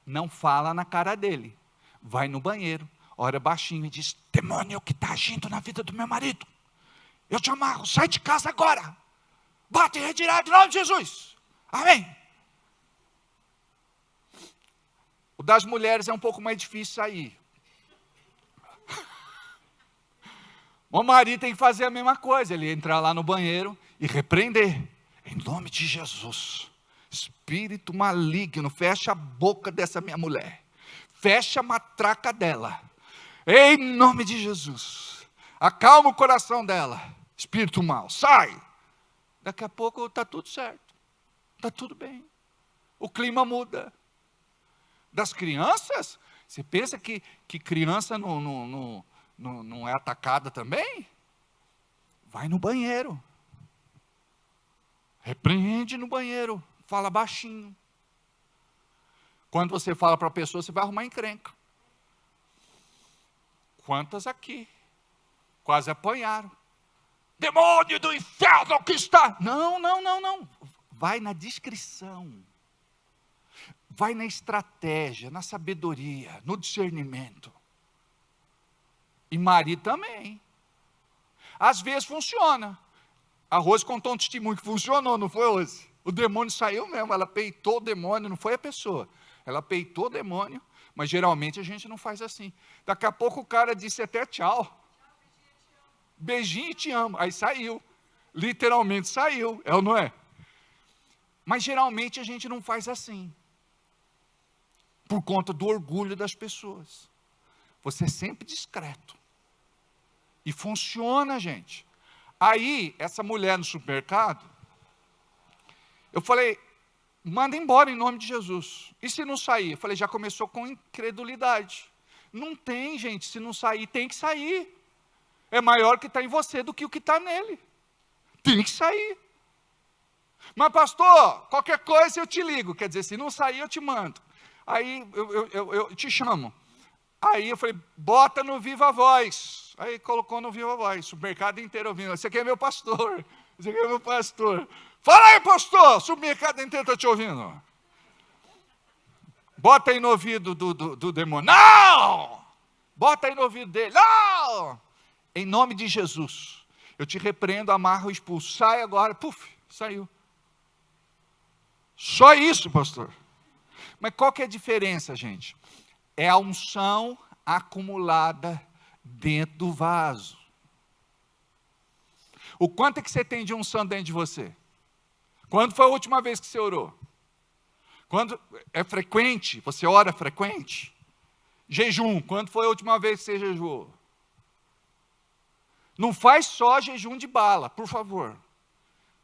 não fala na cara dele. Vai no banheiro, ora baixinho e diz, demônio que está agindo na vida do meu marido. Eu te amarro, sai de casa agora. Bate e retirado em nome de Jesus. Amém. O das mulheres é um pouco mais difícil sair. O marido tem que fazer a mesma coisa, ele entrar lá no banheiro e repreender. Em nome de Jesus, espírito maligno, fecha a boca dessa minha mulher. Fecha a matraca dela. Em nome de Jesus. Acalma o coração dela. Espírito mau, sai. Daqui a pouco está tudo certo. Está tudo bem. O clima muda. Das crianças? Você pensa que criança não é atacada também? Vai no banheiro. Repreende no banheiro. Fala baixinho. Quando você fala para a pessoa, você vai arrumar encrenca. Quantas aqui quase apanharam? Demônio do inferno que está... Não. Vai na discrição. Vai na estratégia, na sabedoria, no discernimento. E marido também. Às vezes funciona. A Rose contou um testemunho que funcionou, não foi, Rose? O demônio saiu mesmo, ela peitou o demônio, não foi a pessoa. Ela peitou o demônio, mas geralmente a gente não faz assim. Daqui a pouco o cara disse até tchau. Beijinho e te amo. Aí saiu. Literalmente saiu, é ou não é? Mas geralmente a gente não faz assim. Por conta do orgulho das pessoas. Você é sempre discreto. E funciona, gente. Aí, essa mulher no supermercado, eu falei, manda embora em nome de Jesus. E se não sair? Eu falei, já começou com incredulidade. Não tem, gente, se não sair, tem que sair. É maior o que está em você do que o que está nele. Tem que sair. Mas pastor, qualquer coisa eu te ligo. Quer dizer, se não sair, eu te mando. Aí eu te chamo. Aí eu falei, bota no Viva Voz. Aí colocou no Viva Voz, o mercado inteiro ouvindo. Você aqui é meu pastor. Você aqui é meu pastor. Fala aí, pastor, o mercado inteiro está te ouvindo. Bota aí no ouvido do demônio. Não! Bota aí no ouvido dele. Não! Em nome de Jesus. Eu te repreendo, amarro e expulso. Sai agora. Puf, saiu. Só isso, pastor. Mas qual que é a diferença, gente? É a unção acumulada dentro do vaso. O quanto é que você tem de unção dentro de você? Quando foi a última vez que você orou? Quando é frequente? Você ora frequente? Jejum, quando foi a última vez que você jejuou? Não faz só jejum de bala, por favor.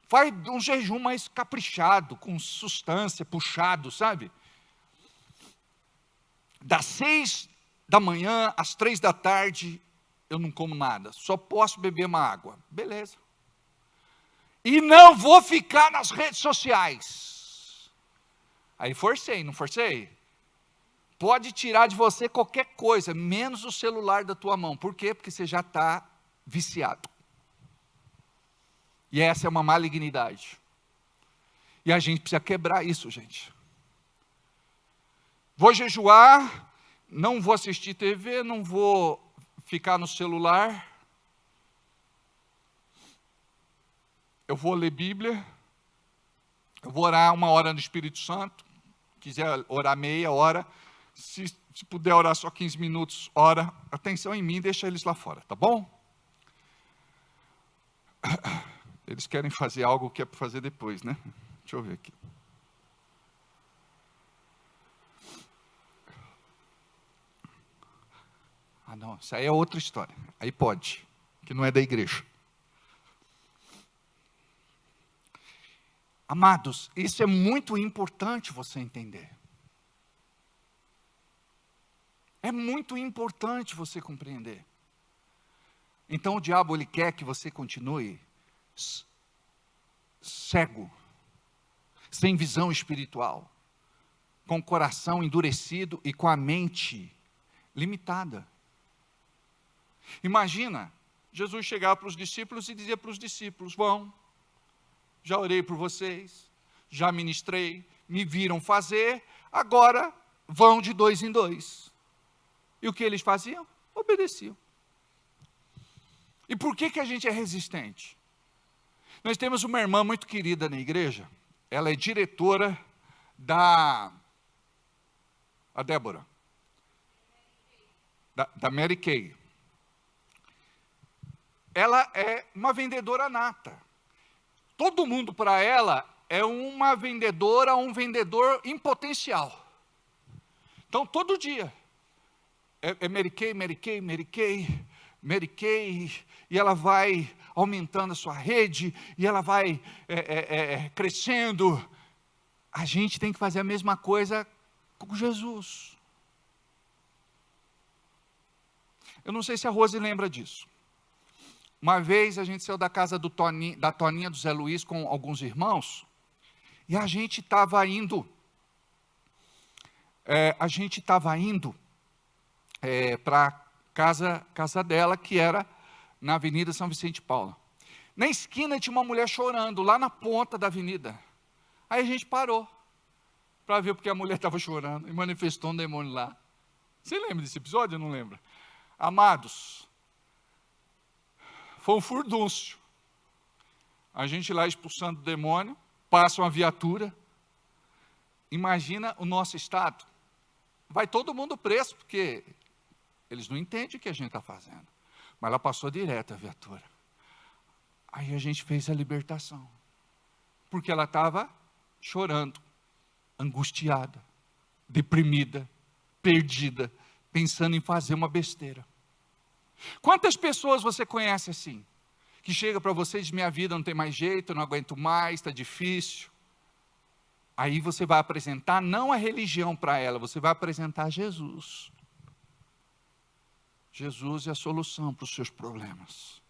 Faz um jejum mais caprichado, com substância, puxado, sabe? Das 6 da manhã às 3 da tarde, eu não como nada. Só posso beber uma água. Beleza. E não vou ficar nas redes sociais. Aí forcei, não forcei? Pode tirar de você qualquer coisa, menos o celular da tua mão. Por quê? Porque você já está viciado. E essa é uma malignidade. E a gente precisa quebrar isso, gente. Vou jejuar, não vou assistir TV, não vou ficar no celular. Eu vou ler Bíblia. Eu vou orar 1 hora no Espírito Santo. Quiser orar meia hora. Se puder orar só 15 minutos, ora. Atenção em mim, deixa eles lá fora, tá bom? Eles querem fazer algo que é para fazer depois, né? Deixa eu ver aqui. Ah, não, isso aí é outra história. Aí pode, que não é da igreja. Amados, isso é muito importante você entender. É muito importante você compreender. Então o diabo, ele quer que você continue cego, sem visão espiritual, com o coração endurecido e com a mente limitada. Imagina, Jesus chegava para os discípulos e dizia para os discípulos: vão, já orei por vocês, já ministrei, me viram fazer, agora vão de 2 em 2. E o que eles faziam? Obedeciam. E por que a gente é resistente? Nós temos uma irmã muito querida na igreja, ela é diretora a Débora, da Mary Kay. Ela é uma vendedora nata. Todo mundo para ela é uma vendedora, um vendedor em potencial. Então todo dia é Mary Kay, Mary Kay, Mary Kay, Mary Kay, e ela vai aumentando a sua rede, e ela vai crescendo. A gente tem que fazer a mesma coisa com Jesus. Eu não sei se a Rose lembra disso. Uma vez a gente saiu da casa da Toninha, do Zé Luiz, com alguns irmãos, e a gente estava indo para a casa dela, que era na Avenida São Vicente de Paula. Na esquina tinha uma mulher chorando, lá na ponta da avenida. Aí a gente parou, para ver porque a mulher estava chorando, e manifestou um demônio lá. Você lembra desse episódio ou não lembra? Amados, foi um furdúncio. A gente lá expulsando o demônio, passa uma viatura. Imagina o nosso estado. Vai todo mundo preso, porque eles não entendem o que a gente está fazendo. Mas ela passou direto a viatura. Aí a gente fez a libertação. Porque ela estava chorando, angustiada, deprimida, perdida, pensando em fazer uma besteira. Quantas pessoas você conhece assim? Que chega para você e diz: minha vida não tem mais jeito, eu não aguento mais, está difícil. Aí você vai apresentar não a religião para ela, você vai apresentar Jesus. Jesus é a solução para os seus problemas.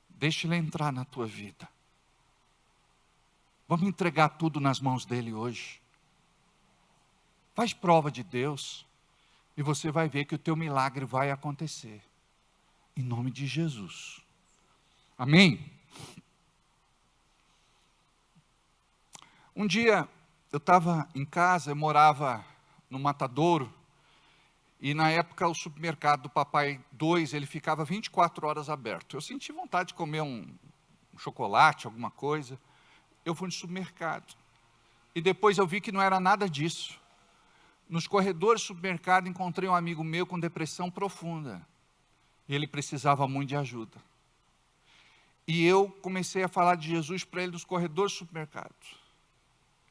Deixa Ele entrar na tua vida. Vamos entregar tudo nas mãos dEle hoje. Faz prova de Deus e você vai ver que o teu milagre vai acontecer. Em nome de Jesus. Amém? Um dia eu estava em casa, eu morava no Matadouro, e na época o supermercado do Papai 2, ele ficava 24 horas aberto. Eu senti vontade de comer um chocolate, alguma coisa. Eu fui no supermercado. E depois eu vi que não era nada disso. Nos corredores do supermercado encontrei um amigo meu com depressão profunda. E ele precisava muito de ajuda. E eu comecei a falar de Jesus para ele nos corredores do supermercado.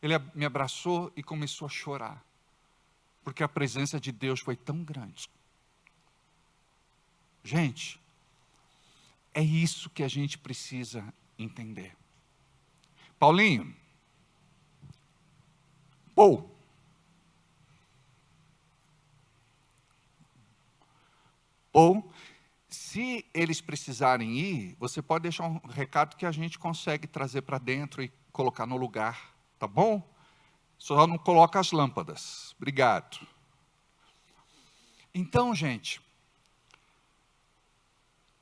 Ele me abraçou e começou a chorar. Porque a presença de Deus foi tão grande. Gente, é isso que a gente precisa entender. Paulinho, ou se eles precisarem ir, você pode deixar um recado que a gente consegue trazer para dentro e colocar no lugar, tá bom? Só não coloca as lâmpadas. Obrigado. Então, gente,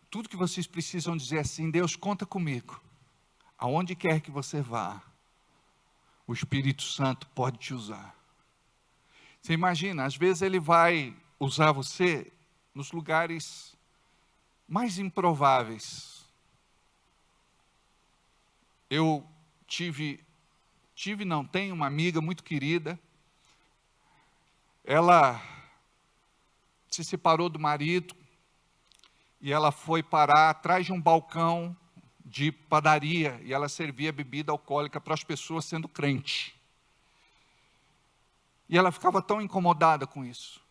tudo que vocês precisam dizer assim: Deus, conta comigo. Aonde quer que você vá, o Espírito Santo pode te usar. Você imagina, às vezes Ele vai usar você nos lugares mais improváveis. Eu tenho uma amiga muito querida. Ela se separou do marido e ela foi parar atrás de um balcão de padaria e ela servia bebida alcoólica para as pessoas sendo crente. E ela ficava tão incomodada com isso.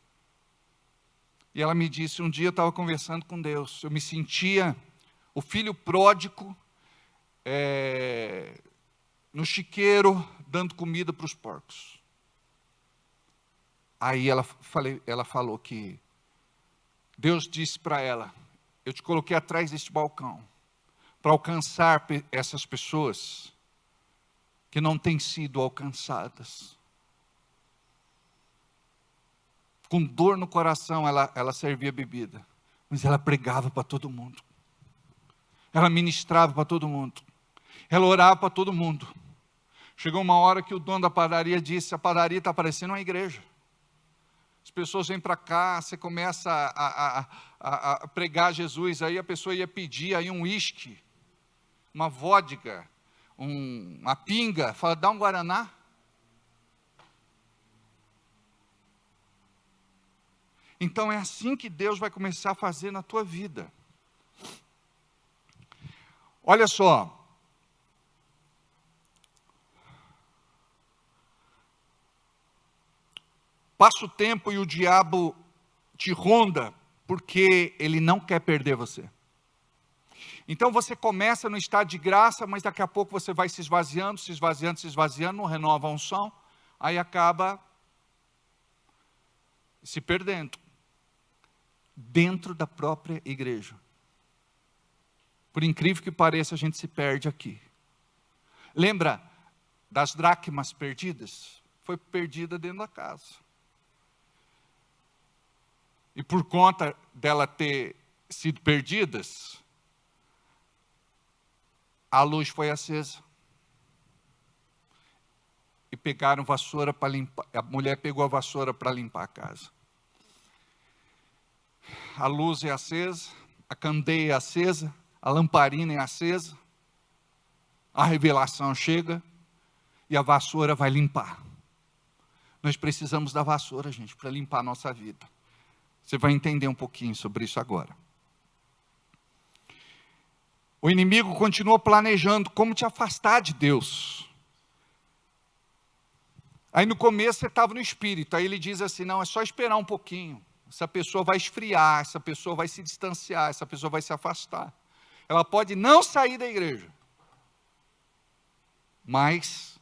E ela me disse, um dia eu estava conversando com Deus, eu me sentia o filho pródigo no chiqueiro dando comida para os porcos. Aí ela falou que Deus disse para ela, eu te coloquei atrás deste balcão para alcançar essas pessoas que não têm sido alcançadas. Com dor no coração ela servia bebida, mas ela pregava para todo mundo. Ela ministrava para todo mundo. Ela orava para todo mundo. Chegou uma hora que o dono da padaria disse, a padaria está parecendo uma igreja. As pessoas vêm para cá, você começa a pregar Jesus, aí a pessoa ia pedir aí um uísque, uma vodka, uma pinga, fala, dá um guaraná. Então é assim que Deus vai começar a fazer na tua vida. Olha só. Passa o tempo e o diabo te ronda, porque ele não quer perder você. Então você começa no estado de graça, mas daqui a pouco você vai se esvaziando, não renova a unção, aí acaba se perdendo. Dentro da própria igreja. Por incrível que pareça, a gente se perde aqui. Lembra das dracmas perdidas? Foi perdida dentro da casa. E por conta dela ter sido perdidas, a luz foi acesa. E pegaram vassoura para limpar. A mulher pegou a vassoura para limpar a casa. A luz é acesa, a candeia é acesa, a lamparina é acesa, a revelação chega e a vassoura vai limpar. Nós precisamos da vassoura, gente, para limpar a nossa vida. Você vai entender um pouquinho sobre isso agora. O inimigo continua planejando como te afastar de Deus. Aí no começo você estava no espírito, aí ele diz assim, não, é só esperar um pouquinho. Essa pessoa vai esfriar, essa pessoa vai se distanciar, essa pessoa vai se afastar. Ela pode não sair da igreja, mas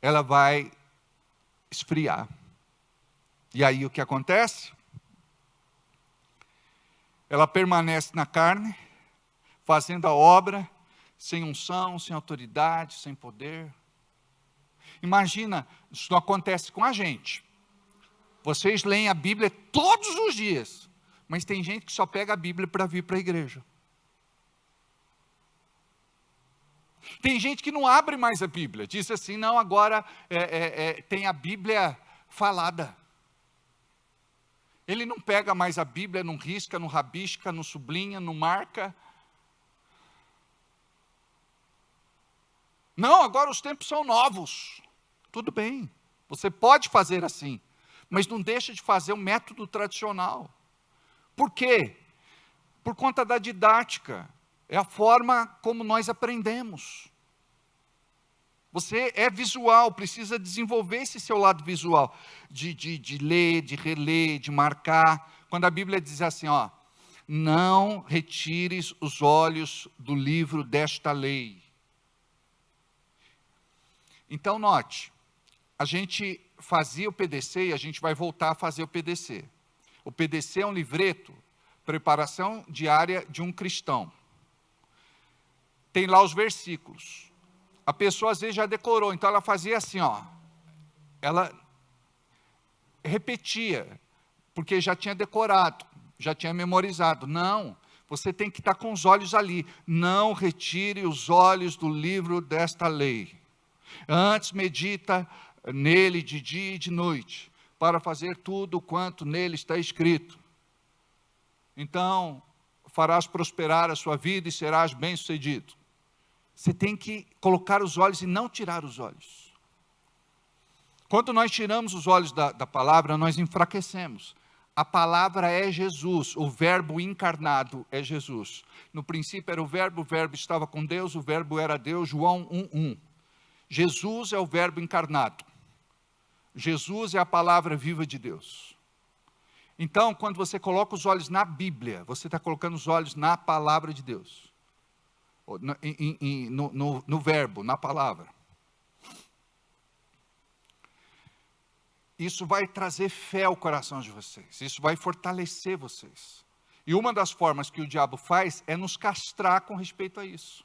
ela vai esfriar. E aí o que acontece? Ela permanece na carne, fazendo a obra, sem unção, sem autoridade, sem poder. Imagina, isso não acontece com a gente. Vocês leem a Bíblia todos os dias, mas tem gente que só pega a Bíblia para vir para a igreja. Tem gente que não abre mais a Bíblia, diz assim, não, agora tem a Bíblia falada. Ele não pega mais a Bíblia, não risca, não rabisca, não sublinha, não marca. Não, agora os tempos são novos. Tudo bem, você pode fazer assim. Mas não deixa de fazer o método tradicional. Por quê? Por conta da didática. É a forma como nós aprendemos. Você é visual, precisa desenvolver esse seu lado visual. De ler, de reler, de marcar. Quando a Bíblia diz assim, ó, não retires os olhos do livro desta lei. Então note, a gente fazia o PDC e a gente vai voltar a fazer o PDC. O PDC é um livreto, preparação diária de um cristão. Tem lá os versículos. A pessoa às vezes já decorou, então ela fazia assim, ó. Ela repetia, porque já tinha decorado, já tinha memorizado. Não, você tem que estar com os olhos ali. Não retire os olhos do livro desta lei. Antes medita nele de dia e de noite, para fazer tudo quanto nele está escrito. Então, farás prosperar a sua vida e serás bem-sucedido. Você tem que colocar os olhos e não tirar os olhos. Quando nós tiramos os olhos da palavra, nós enfraquecemos. a palavra é Jesus, o verbo encarnado é Jesus. No princípio era o verbo estava com Deus, o verbo era Deus, João 1:1. Jesus é o verbo encarnado. Jesus é a palavra viva de Deus. Então, quando você coloca os olhos na Bíblia, você está colocando os olhos na palavra de Deus. No verbo, na palavra. Isso vai trazer fé ao coração de vocês. Isso vai fortalecer vocês. E uma das formas que o diabo faz é nos castrar com respeito a isso.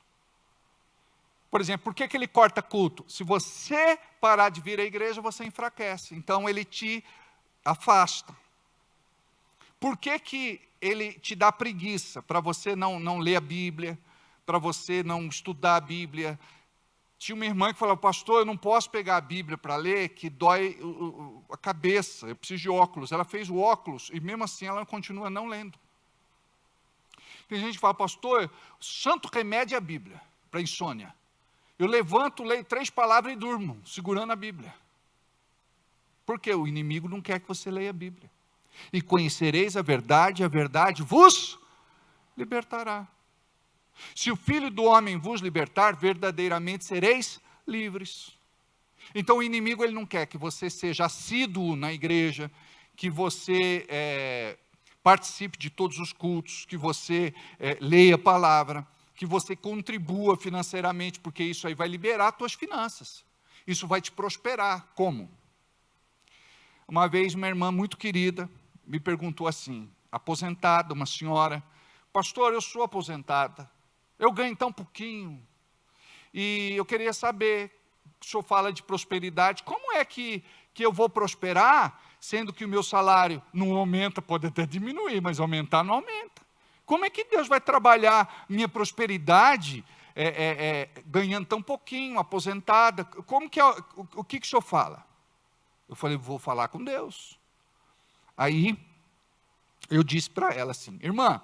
Por exemplo, por que ele corta culto? Se você parar de vir à igreja, você enfraquece. Então ele te afasta. Por que ele te dá preguiça? Para você não ler a Bíblia, para você não estudar a Bíblia. Tinha uma irmã que falava, pastor, eu não posso pegar a Bíblia para ler, que dói a cabeça, eu preciso de óculos. Ela fez o óculos e mesmo assim ela continua não lendo. Tem gente que fala, pastor, o santo remédio é a Bíblia, para insônia. Eu levanto, leio 3 palavras e durmo, segurando a Bíblia. Porque o inimigo não quer que você leia a Bíblia. E conhecereis a verdade vos libertará. Se o Filho do Homem vos libertar, verdadeiramente sereis livres. Então o inimigo ele não quer que você seja assíduo na igreja, que você participe de todos os cultos, que você leia a palavra, que você contribua financeiramente, porque isso aí vai liberar as tuas finanças. Isso vai te prosperar. Como? Uma vez uma irmã muito querida me perguntou assim, aposentada, uma senhora, pastor, eu sou aposentada, eu ganho tão pouquinho, e eu queria saber, o senhor fala de prosperidade, como é que eu vou prosperar, sendo que o meu salário não aumenta, pode até diminuir, mas aumentar não aumenta. Como é que Deus vai trabalhar minha prosperidade, ganhando tão pouquinho, aposentada? Como que o que o senhor fala? Eu falei, vou falar com Deus. Aí, eu disse para ela assim, irmã,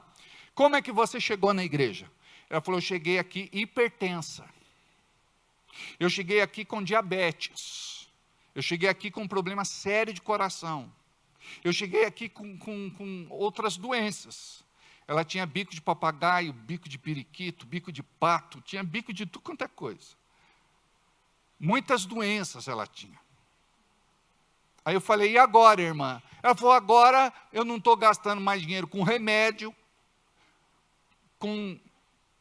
como é que você chegou na igreja? Ela falou, eu cheguei aqui hipertensa. Eu cheguei aqui com diabetes. Eu cheguei aqui com um problema sério de coração. Eu cheguei aqui com outras doenças. Ela tinha bico de papagaio, bico de periquito, bico de pato, tinha bico de tudo quanto é coisa. Muitas doenças ela tinha. Aí eu falei, e agora, irmã? Ela falou, agora eu não estou gastando mais dinheiro com remédio, com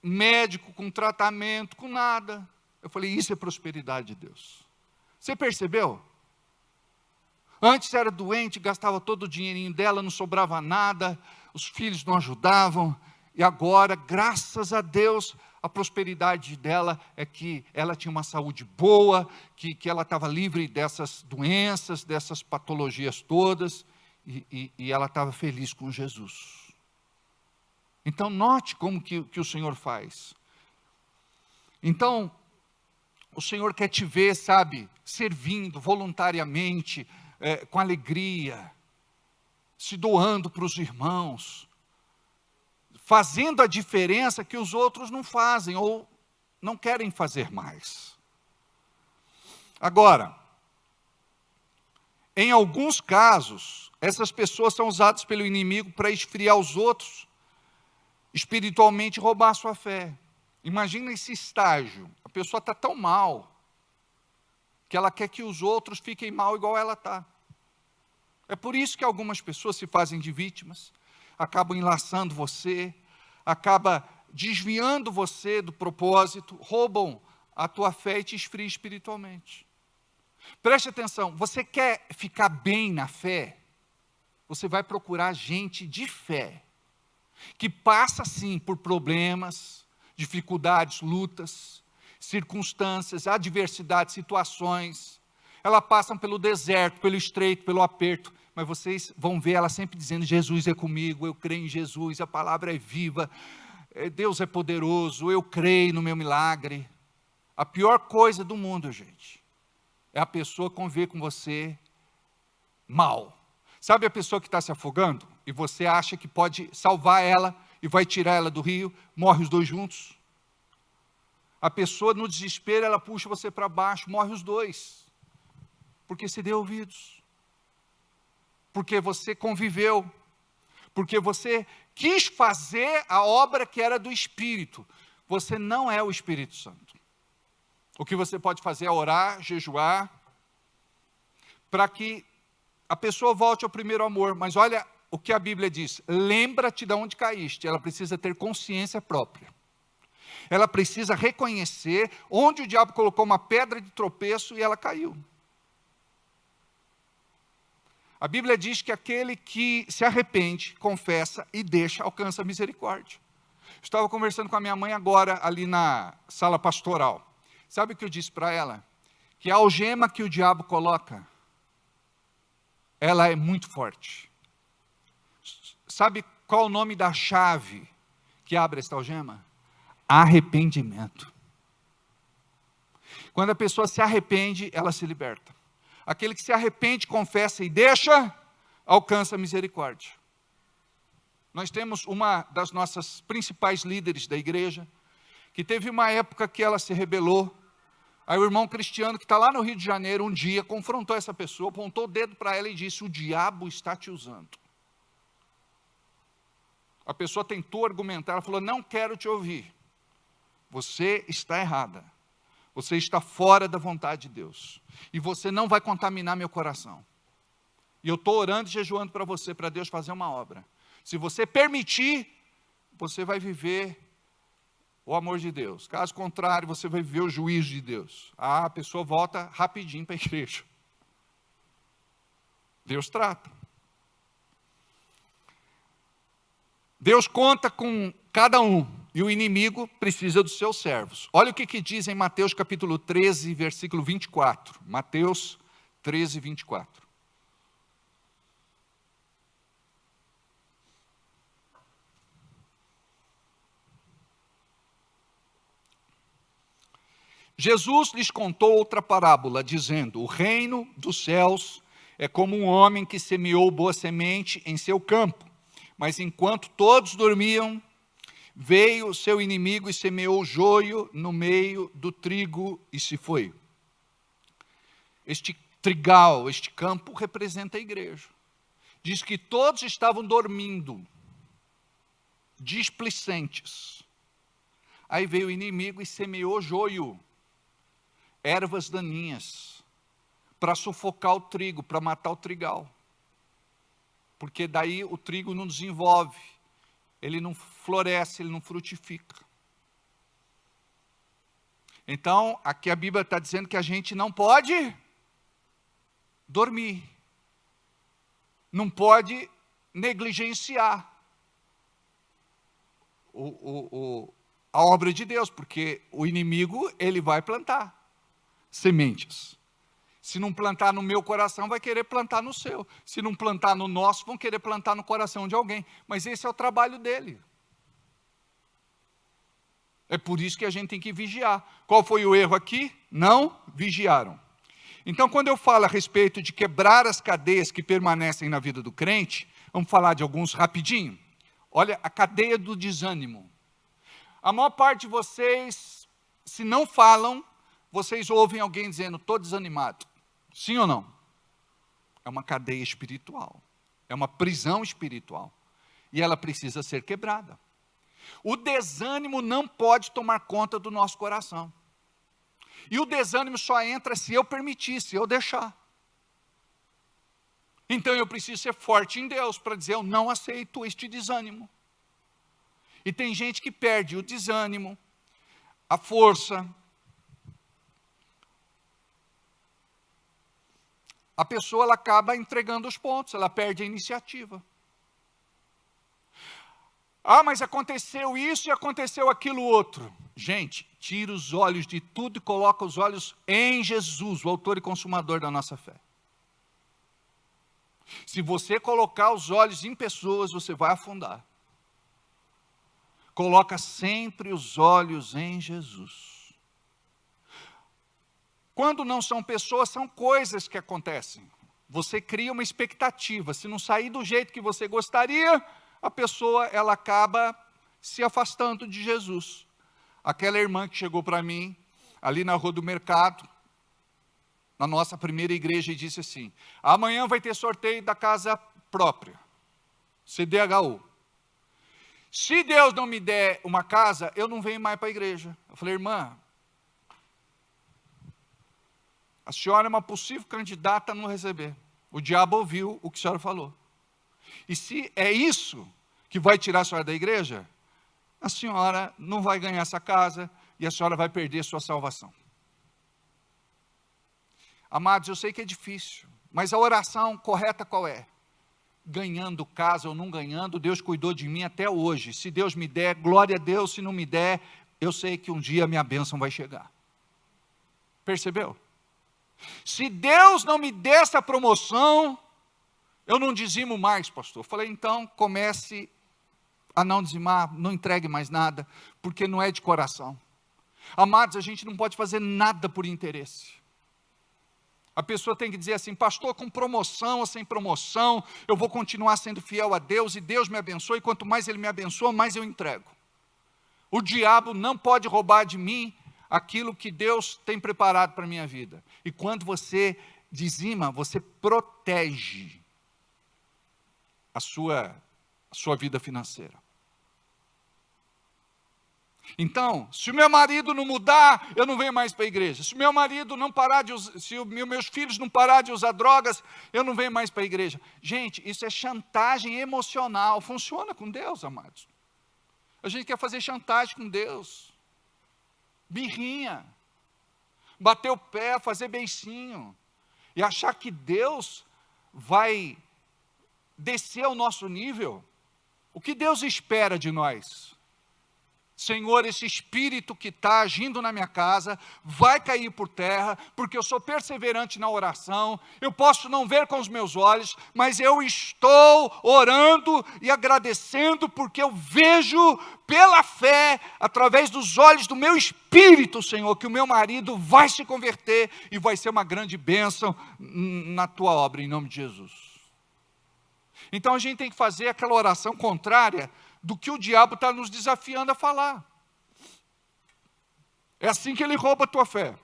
médico, com tratamento, com nada. Eu falei, isso é prosperidade de Deus. Você percebeu? Antes era doente, gastava todo o dinheirinho dela, não sobrava nada, os filhos não ajudavam, e agora, graças a Deus, a prosperidade dela é que ela tinha uma saúde boa, que ela estava livre dessas doenças, dessas patologias todas, e ela estava feliz com Jesus. Então, note como que o Senhor faz. Então, o Senhor quer te ver, sabe, servindo voluntariamente, com alegria, se doando para os irmãos, fazendo a diferença que os outros não fazem, ou não querem fazer mais. Agora, em alguns casos, essas pessoas são usadas pelo inimigo para esfriar os outros, espiritualmente roubar a sua fé. Imagina esse estágio, a pessoa está tão mal, que ela quer que os outros fiquem mal igual ela está. É por isso que algumas pessoas se fazem de vítimas, acabam enlaçando você, acaba desviando você do propósito, roubam a tua fé e te esfriam espiritualmente. Preste atenção, você quer ficar bem na fé? Você vai procurar gente de fé, que passa sim por problemas, dificuldades, lutas, circunstâncias, adversidades, situações. Elas passam pelo deserto, pelo estreito, pelo aperto, mas vocês vão ver ela sempre dizendo, Jesus é comigo, eu creio em Jesus, a palavra é viva, Deus é poderoso, eu creio no meu milagre. A pior coisa do mundo, gente, é a pessoa conviver com você mal. Sabe a pessoa que está se afogando, e você acha que pode salvar ela, e vai tirar ela do rio, morre os dois juntos? A pessoa no desespero, ela puxa você para baixo, morre os dois, porque você deu ouvidos. porque você conviveu, porque você quis fazer a obra que era do Espírito. Você não é o Espírito Santo. O que você pode fazer é orar, jejuar, para que a pessoa volte ao primeiro amor. Mas olha o que a Bíblia diz: lembra-te de onde caíste. Ela precisa ter consciência própria. Ela precisa reconhecer onde o diabo colocou uma pedra de tropeço e ela caiu. A Bíblia diz que aquele que se arrepende, confessa e deixa, alcança a misericórdia. Estava conversando com a minha mãe agora, ali na sala pastoral. Sabe o que eu disse para ela? Que a algema que o diabo coloca, ela é muito forte. Sabe qual o nome da chave que abre esta algema? Arrependimento. Quando a pessoa se arrepende, ela se liberta. Aquele que se arrepende, confessa e deixa, alcança a misericórdia. Nós temos uma das nossas principais líderes da igreja, que teve uma época que ela se rebelou. Aí o irmão Cristiano, que está lá no Rio de Janeiro, um dia confrontou essa pessoa, apontou o dedo para ela e disse: o diabo está te usando. A pessoa tentou argumentar, ela falou: não quero te ouvir. Você está errada. Você está fora da vontade de Deus. E você não vai contaminar meu coração. E eu estou orando e jejuando para você, para Deus fazer uma obra. Se você permitir, você vai viver o amor de Deus. Caso contrário, você vai viver o juízo de Deus. A pessoa volta rapidinho para a igreja. Deus trata. Deus conta com cada um. E o inimigo precisa dos seus servos. Olha o que diz em Mateus capítulo 13, versículo 24. Mateus 13, 24. Jesus lhes contou outra parábola, dizendo: o reino dos céus é como um homem que semeou boa semente em seu campo. Mas enquanto todos dormiam, veio o seu inimigo e semeou joio no meio do trigo e se foi. Este trigal, este campo, representa a igreja. Diz que todos estavam dormindo, displicentes. Aí veio o inimigo e semeou joio, ervas daninhas, para sufocar o trigo, para matar o trigal. Porque daí o trigo não desenvolve, ele não floresce, ele não frutifica. Então, aqui a Bíblia está dizendo que a gente não pode dormir, não pode negligenciar a obra de Deus, porque o inimigo, ele vai plantar sementes. Se não plantar no meu coração, vai querer plantar no seu. Se não plantar no nosso, vão querer plantar no coração de alguém. Mas esse é o trabalho dele. É por isso que a gente tem que vigiar. Qual foi o erro aqui? Não vigiaram. Então, quando eu falo a respeito de quebrar as cadeias que permanecem na vida do crente, vamos falar de alguns rapidinho. Olha, a cadeia do desânimo. A maior parte de vocês, se não falam, vocês ouvem alguém dizendo: estou desanimado. Sim ou não? É uma cadeia espiritual. É uma prisão espiritual. E ela precisa ser quebrada. O desânimo não pode tomar conta do nosso coração. E o desânimo só entra se eu permitir, se eu deixar. Então eu preciso ser forte em Deus para dizer: eu não aceito este desânimo. E tem gente que perde o desânimo, a força. A pessoa, ela acaba entregando os pontos, ela perde a iniciativa. Ah, mas aconteceu isso e aconteceu aquilo outro. Gente, tira os olhos de tudo e coloca os olhos em Jesus, o autor e consumador da nossa fé. Se você colocar os olhos em pessoas, você vai afundar. Coloca sempre os olhos em Jesus. Quando não são pessoas, são coisas que acontecem. Você cria uma expectativa. Se não sair do jeito que você gostaria, a pessoa, ela acaba se afastando de Jesus. Aquela irmã que chegou para mim, ali na Rua do Mercado, na nossa primeira igreja e disse assim: amanhã vai ter sorteio da casa própria, CDHU. Se Deus não me der uma casa, eu não venho mais para a igreja. Eu falei: irmã, a senhora é uma possível candidata a não receber. O diabo ouviu o que a senhora falou. E se é isso que vai tirar a senhora da igreja, a senhora não vai ganhar essa casa e a senhora vai perder sua salvação. Amados, eu sei que é difícil, mas a oração correta qual é? Ganhando casa ou não ganhando, Deus cuidou de mim até hoje. Se Deus me der, glória a Deus. Se não me der, eu sei que um dia a minha bênção vai chegar. Percebeu? Se Deus não me der essa promoção, eu não dizimo mais, pastor. Eu falei: então comece a não dizimar, não entregue mais nada, porque não é de coração. Amados, a gente não pode fazer nada por interesse. A pessoa tem que dizer assim: pastor, com promoção ou sem promoção, eu vou continuar sendo fiel a Deus, e Deus me abençoa, e quanto mais Ele me abençoa, mais eu entrego. O diabo não pode roubar de mim aquilo que Deus tem preparado para a minha vida. E quando você dizima, você protege a sua vida financeira. Então, se o meu marido não mudar, eu não venho mais para a igreja. Se o meu marido não parar de usar, se os meus filhos não parar de usar drogas, eu não venho mais para a igreja. Gente, isso é chantagem emocional. Funciona com Deus, amados. A gente quer fazer chantagem com Deus. Birrinha. Bater o pé, fazer beicinho. E achar que Deus vai descer ao nosso nível. O que Deus espera de nós? Senhor, esse espírito que está agindo na minha casa vai cair por terra, porque eu sou perseverante na oração. Eu posso não ver com os meus olhos, mas eu estou orando e agradecendo, porque eu vejo pela fé, através dos olhos do meu espírito, Senhor, que o meu marido vai se converter e vai ser uma grande bênção na tua obra, em nome de Jesus. Então a gente tem que fazer aquela oração contrária do que o diabo está nos desafiando a falar. É assim que ele rouba a tua fé.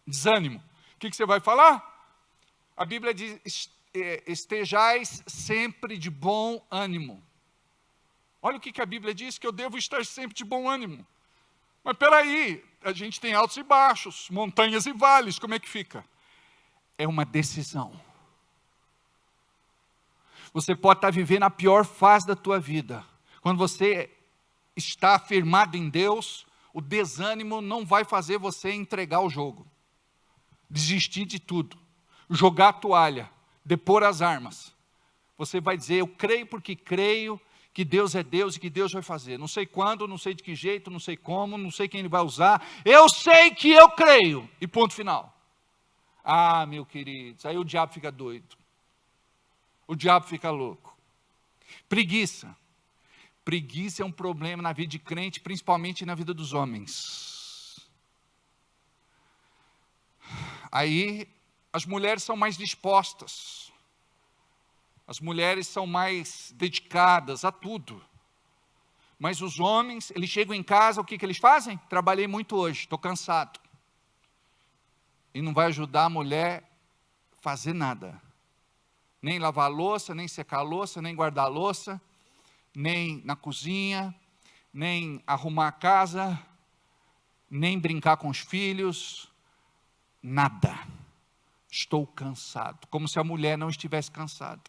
Desânimo. O que você vai falar? A Bíblia diz: estejais sempre de bom ânimo. Olha o que a Bíblia diz, que eu devo estar sempre de bom ânimo. Mas peraí, a gente tem altos e baixos, montanhas e vales, como é que fica? É uma decisão. Você pode estar vivendo a pior fase da tua vida. Quando você está afirmado em Deus, o desânimo não vai fazer você entregar o jogo, desistir de tudo, jogar a toalha, depor as armas. Você vai dizer: eu creio porque creio que Deus é Deus e que Deus vai fazer. Não sei quando, não sei de que jeito, não sei como, não sei quem Ele vai usar. Eu sei que eu creio. E ponto final. Ah, meu querido, aí o diabo fica doido. O diabo fica louco. Preguiça. Preguiça é um problema na vida de crente, principalmente na vida dos homens. Aí, as mulheres são mais dispostas. As mulheres são mais dedicadas a tudo. Mas os homens, eles chegam em casa, o que eles fazem? Trabalhei muito hoje, estou cansado. E não vai ajudar a mulher a fazer nada. Nem lavar a louça, nem secar a louça, nem guardar a louça, nem na cozinha, nem arrumar a casa, nem brincar com os filhos, nada. Estou cansado, como se a mulher não estivesse cansada.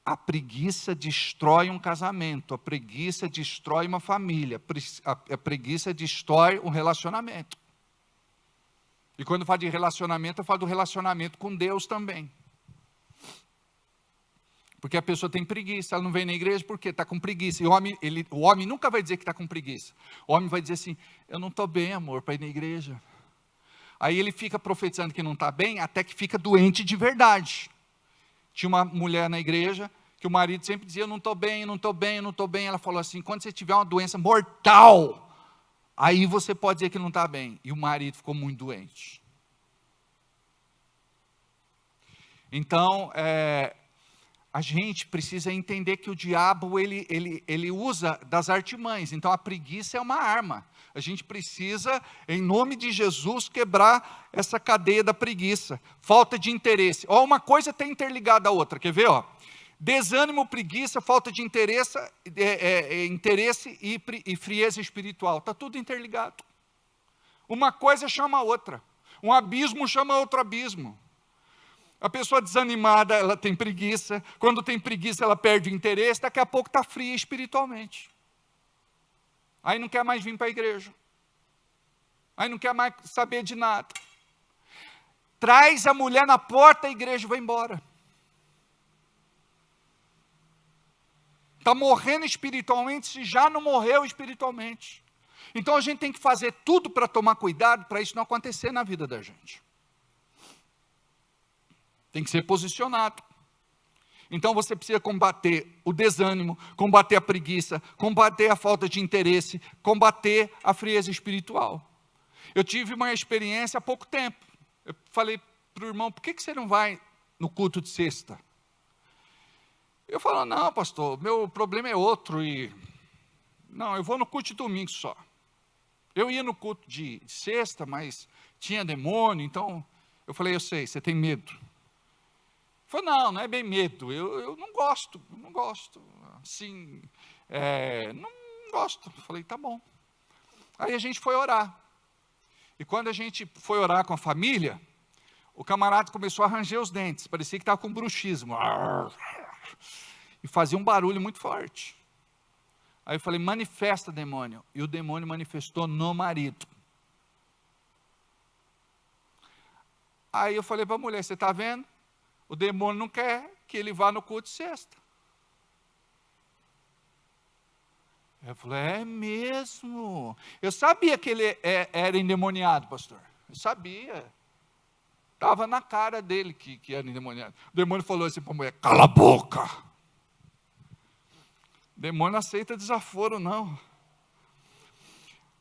A preguiça destrói um casamento, a preguiça destrói uma família, a preguiça destrói um relacionamento. E quando eu falo de relacionamento, eu falo do relacionamento com Deus também. Porque a pessoa tem preguiça, ela não vem na igreja porque está com preguiça. E o homem nunca vai dizer que está com preguiça. O homem vai dizer assim: eu não estou bem, amor, para ir na igreja. Aí ele fica profetizando que não está bem, até que fica doente de verdade. Tinha uma mulher na igreja, que o marido sempre dizia: eu não estou bem, eu não estou bem, eu não estou bem. Ela falou assim: quando você tiver uma doença mortal, aí você pode dizer que não está bem. E o marido ficou muito doente. Então, a gente precisa entender que o diabo, ele usa das artimanhas. Então, a preguiça é uma arma. A gente precisa, em nome de Jesus, quebrar essa cadeia da preguiça. Falta de interesse. Ó, uma coisa está interligada à outra. Quer ver? Ó? Desânimo, preguiça, falta de interesse, interesse e frieza espiritual. Está tudo interligado. Uma coisa chama a outra. Um abismo chama outro abismo. A pessoa desanimada, ela tem preguiça. Quando tem preguiça, ela perde o interesse. Daqui a pouco está fria espiritualmente. Aí não quer mais vir para a igreja. Aí não quer mais saber de nada. Traz a mulher na porta da igreja e vai embora. Está morrendo espiritualmente se já não morreu espiritualmente. Então a gente tem que fazer tudo para tomar cuidado para isso não acontecer na vida da gente. Tem que ser posicionado. Então você precisa combater o desânimo, combater a preguiça, combater a falta de interesse, combater a frieza espiritual. Eu tive uma experiência há pouco tempo. Eu falei para o irmão, por que você não vai no culto de sexta? Eu falo, não, pastor, meu problema é outro. Não, eu vou no culto de domingo só. Eu ia no culto de sexta, mas tinha demônio, então eu falei, eu sei, você tem medo. Ele falou, não é bem medo, eu não gosto, assim, não gosto. Eu falei, tá bom. Aí a gente foi orar. E quando a gente foi orar com a família, o camarada começou a ranger os dentes, parecia que estava com bruxismo. E fazia um barulho muito forte. Aí eu falei, manifesta, demônio. E o demônio manifestou no marido. Aí eu falei para a mulher, você está vendo? O demônio não quer que ele vá no culto de sexta. Eu falei, é mesmo? Eu sabia que ele era endemoniado, pastor. Eu sabia. Estava na cara dele que era endemoniado. O demônio falou assim para a mulher, cala a boca. O demônio não aceita desaforo, não.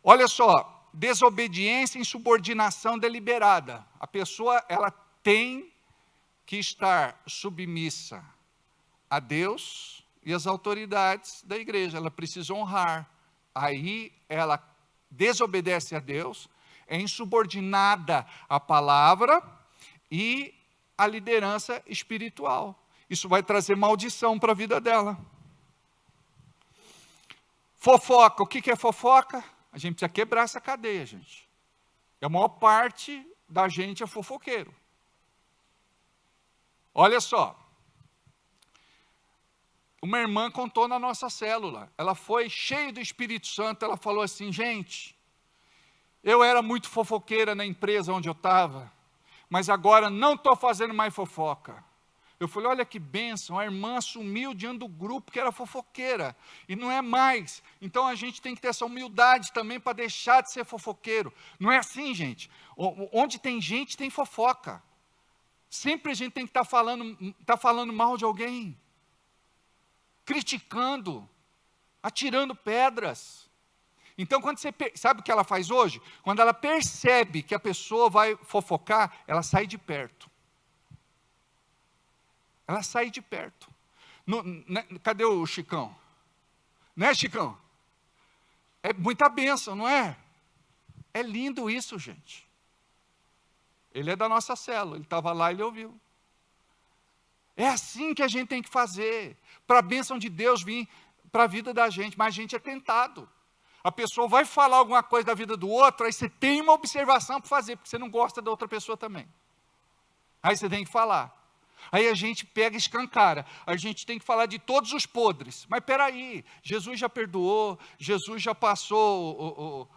Olha só, desobediência e insubordinação deliberada. A pessoa, ela tem que estar submissa a Deus e às autoridades da igreja. Ela precisa honrar. Aí ela desobedece a Deus, é insubordinada à palavra e à liderança espiritual. Isso vai trazer maldição para a vida dela. Fofoca. O que é fofoca? A gente precisa quebrar essa cadeia, gente. A maior parte da gente é fofoqueiro. Olha só. Uma irmã contou na nossa célula. Ela foi cheia do Espírito Santo. Ela falou assim, gente, eu era muito fofoqueira na empresa onde eu estava, mas agora não estou fazendo mais fofoca. Eu falei, olha que bênção, a irmã assumiu diante do grupo que era fofoqueira, e não é mais. Então a gente tem que ter essa humildade também para deixar de ser fofoqueiro. Não é assim, gente. Onde tem gente, tem fofoca. Sempre a gente tem que estar falando mal de alguém, criticando, atirando pedras. Então, quando você sabe o que ela faz hoje? Quando ela percebe que a pessoa vai fofocar, ela sai de perto. Ela sai de perto. Cadê o Chicão? Né, Chicão? É muita bênção, não é? É lindo isso, gente. Ele é da nossa célula, ele estava lá e ele ouviu. É assim que a gente tem que fazer, para a bênção de Deus vir para a vida da gente, mas a gente é tentado. A pessoa vai falar alguma coisa da vida do outro, aí você tem uma observação para fazer, porque você não gosta da outra pessoa também. Aí você tem que falar. Aí a gente pega e escancara. A gente tem que falar de todos os podres. Mas espera aí, Jesus já perdoou, Jesus já passou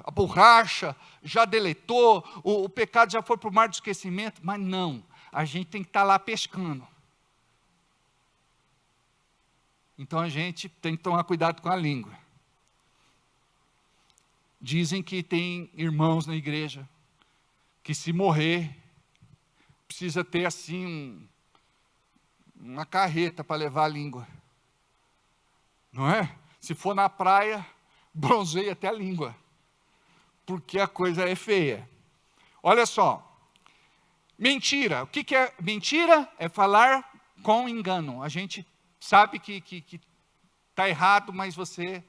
a borracha, já deletou, o pecado já foi para o mar do esquecimento. Mas não, a gente tem que estar lá pescando. Então a gente tem que tomar cuidado com a língua. Dizem que tem irmãos na igreja que se morrer, precisa ter assim uma carreta para levar a língua. Não é? Se for na praia, bronzeia até a língua, porque a coisa é feia. Olha só, mentira. O que é mentira? É falar com engano. A gente sabe que está errado, mas você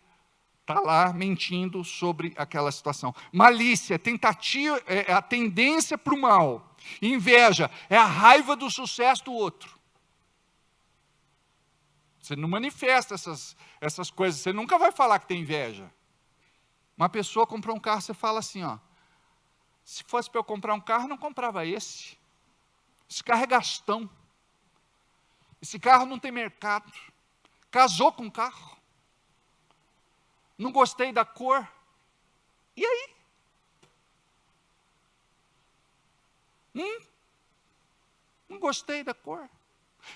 está lá mentindo sobre aquela situação. Malícia, tentativa, é a tendência para o mal. Inveja é a raiva do sucesso do outro. Você não manifesta essas coisas, você nunca vai falar que tem inveja. Uma pessoa comprou um carro, você fala assim, ó, se fosse para eu comprar um carro, não comprava esse. Esse carro é gastão. Esse carro não tem mercado. Casou com o carro. Não gostei da cor. E aí? Não gostei da cor.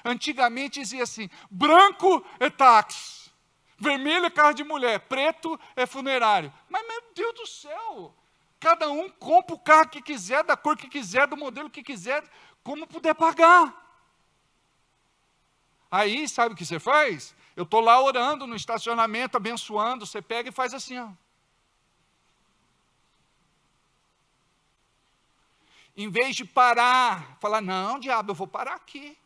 Antigamente dizia assim, branco é táxi, vermelho é carro de mulher, preto é funerário. Mas, meu Deus do céu, cada um compra o carro que quiser, da cor que quiser, do modelo que quiser, como puder pagar. Aí, sabe o que você faz? Eu estou lá orando no estacionamento, abençoando, você pega e faz assim, ó. Em vez de parar, falar, não, diabo, eu vou parar aqui.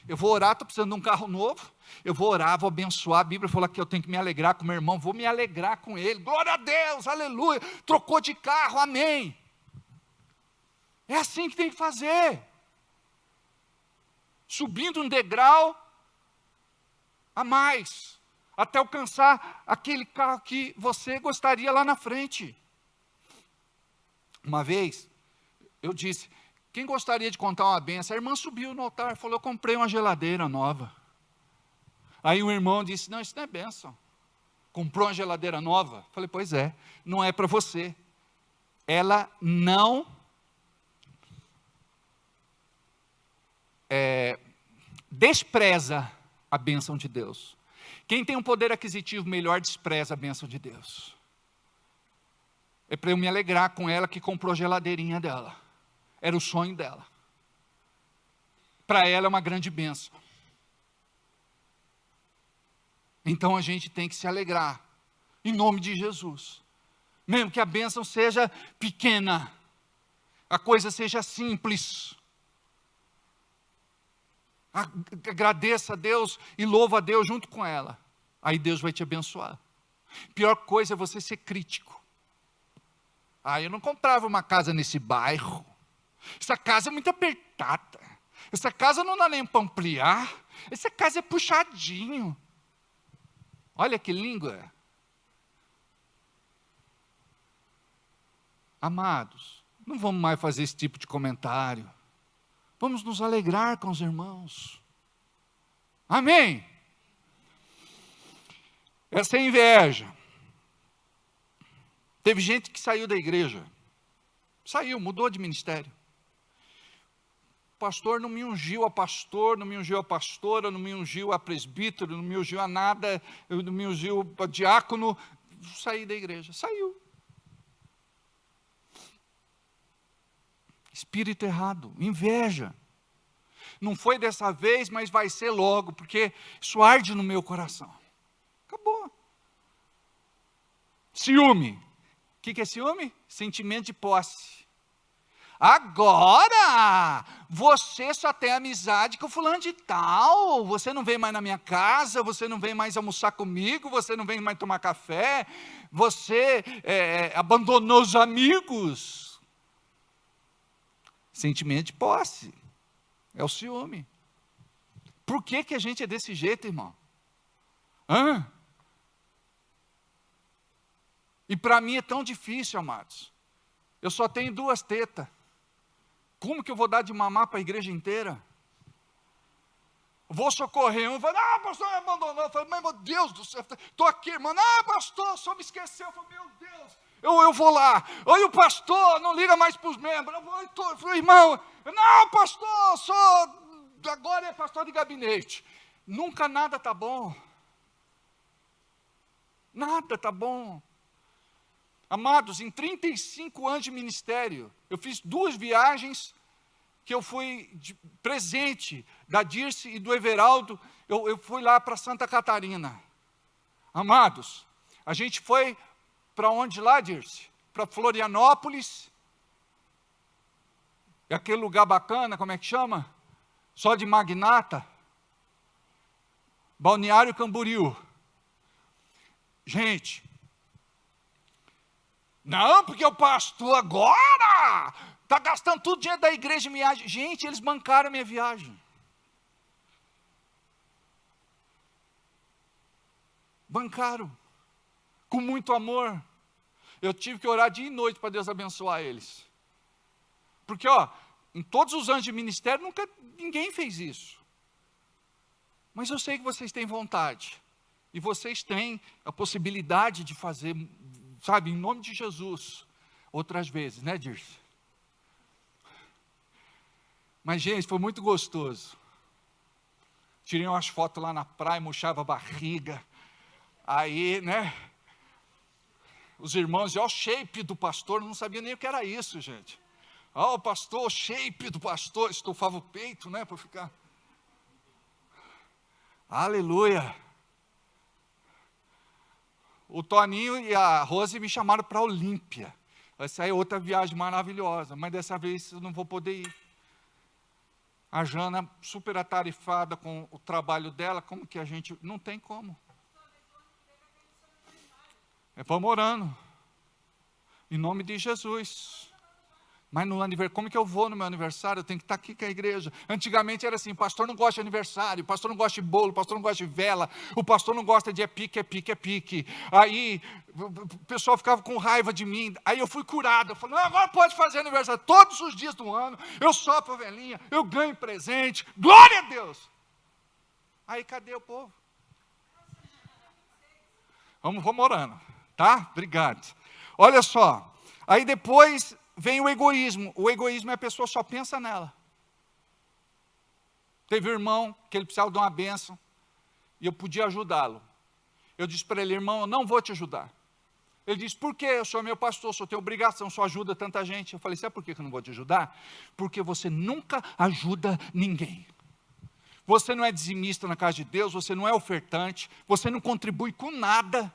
Eu vou orar, estou precisando de um carro novo. Eu vou orar, vou abençoar. A Bíblia fala que eu tenho que me alegrar com meu irmão. Vou me alegrar com ele. Glória a Deus, aleluia. Trocou de carro, amém. É assim que tem que fazer. Subindo um degrau a mais. Até alcançar aquele carro que você gostaria lá na frente. Uma vez, eu disse, quem gostaria de contar uma benção? A irmã subiu no altar e falou, eu comprei uma geladeira nova. Aí o irmão disse, não, isso não é bênção. Comprou uma geladeira nova? Falei, pois é, não é para você. Ela não despreza a bênção de Deus. Quem tem um poder aquisitivo melhor despreza a bênção de Deus. É para eu me alegrar com ela que comprou a geladeirinha dela. Era o sonho dela. Para ela é uma grande bênção. Então a gente tem que se alegrar. Em nome de Jesus. Mesmo que a bênção seja pequena. A coisa seja simples. Agradeça a Deus e louva a Deus junto com ela. Aí Deus vai te abençoar. Pior coisa é você ser crítico. Eu não comprava uma casa nesse bairro. Essa casa é muito apertada. Essa casa não dá nem para ampliar. Essa casa é puxadinho. Olha que língua. Amados, não vamos mais fazer esse tipo de comentário. Vamos nos alegrar com os irmãos. Amém? Essa é inveja. Teve gente que saiu da igreja. Saiu, mudou de ministério. O pastor não me ungiu a pastor, não me ungiu a pastora, não me ungiu a presbítero, não me ungiu a nada, não me ungiu a diácono. Saí da igreja. Saiu. Espírito errado, inveja. Não foi dessa vez, mas vai ser logo, porque isso arde no meu coração. Acabou. Ciúme. O que é ciúme? Sentimento de posse. Agora, você só tem amizade com fulano de tal, você não vem mais na minha casa, você não vem mais almoçar comigo, você não vem mais tomar café, você abandonou os amigos. Sentimento de posse, é o ciúme. Por que a gente é desse jeito, irmão? E para mim é tão difícil, amados. Eu só tenho 2 tetas. Como que eu vou dar de mamar para a igreja inteira? Vou socorrer um e falar, pastor, me abandonou. Eu falei, mas meu Deus do céu, estou aqui, irmão. Pastor, só me esqueceu. Eu falei, meu Deus, eu vou lá. Oi, o pastor, não liga mais para os membros. Eu falei, irmão, não, pastor, agora é pastor de gabinete. Nunca nada está bom. Nada está bom. Amados, em 35 anos de ministério, eu fiz 2 viagens que eu fui de presente da Dirce e do Everaldo. Eu fui lá para Santa Catarina. Amados, a gente foi para onde lá, Dirce? Para Florianópolis. É aquele lugar bacana, como é que chama? Só de magnata. Balneário Camboriú. Gente, não, porque o pastor agora está gastando tudo dinheiro da igreja em viagem. Gente, eles bancaram a minha viagem. Bancaram, com muito amor. Eu tive que orar dia e noite para Deus abençoar eles. Porque, em todos os anos de ministério, ninguém fez isso. Mas eu sei que vocês têm vontade. E vocês têm a possibilidade de fazer, sabe, em nome de Jesus, outras vezes, né, Dirce? Mas, gente, foi muito gostoso. Tirei umas fotos lá na praia, murchava a barriga. Aí, né, os irmãos, o shape do pastor, não sabia nem o que era isso, gente. O pastor, o shape do pastor, estufava o peito, né, para ficar. Aleluia. O Toninho e a Rose me chamaram para a Olímpia. Essa é outra viagem maravilhosa, mas dessa vez eu não vou poder ir. A Jana, super atarefada com o trabalho dela, como que a gente... Não tem como. Vamos orando. Em nome de Jesus. Mas no aniversário, como que eu vou no meu aniversário? Eu tenho que estar aqui com a igreja. Antigamente era assim, pastor não gosta de aniversário, pastor não gosta de bolo, pastor não gosta de vela, o pastor não gosta de é pique. Aí o pessoal ficava com raiva de mim. Aí eu fui curado. Eu falei, não, agora pode fazer aniversário todos os dias do ano. Eu sopro a velhinha, eu ganho presente. Glória a Deus! Aí cadê o povo? Vamos orando, tá? Obrigado. Olha só, aí depois... vem o egoísmo. O egoísmo é a pessoa só pensa nela. Teve um irmão que ele precisava de uma bênção e eu podia ajudá-lo. Eu disse para ele, irmão, eu não vou te ajudar. Ele disse, por quê? Eu sou meu pastor, o senhor tem obrigação, o senhor ajuda tanta gente. Eu falei, sabe por que eu não vou te ajudar? Porque você nunca ajuda ninguém. Você não é dizimista na casa de Deus, você não é ofertante, você não contribui com nada.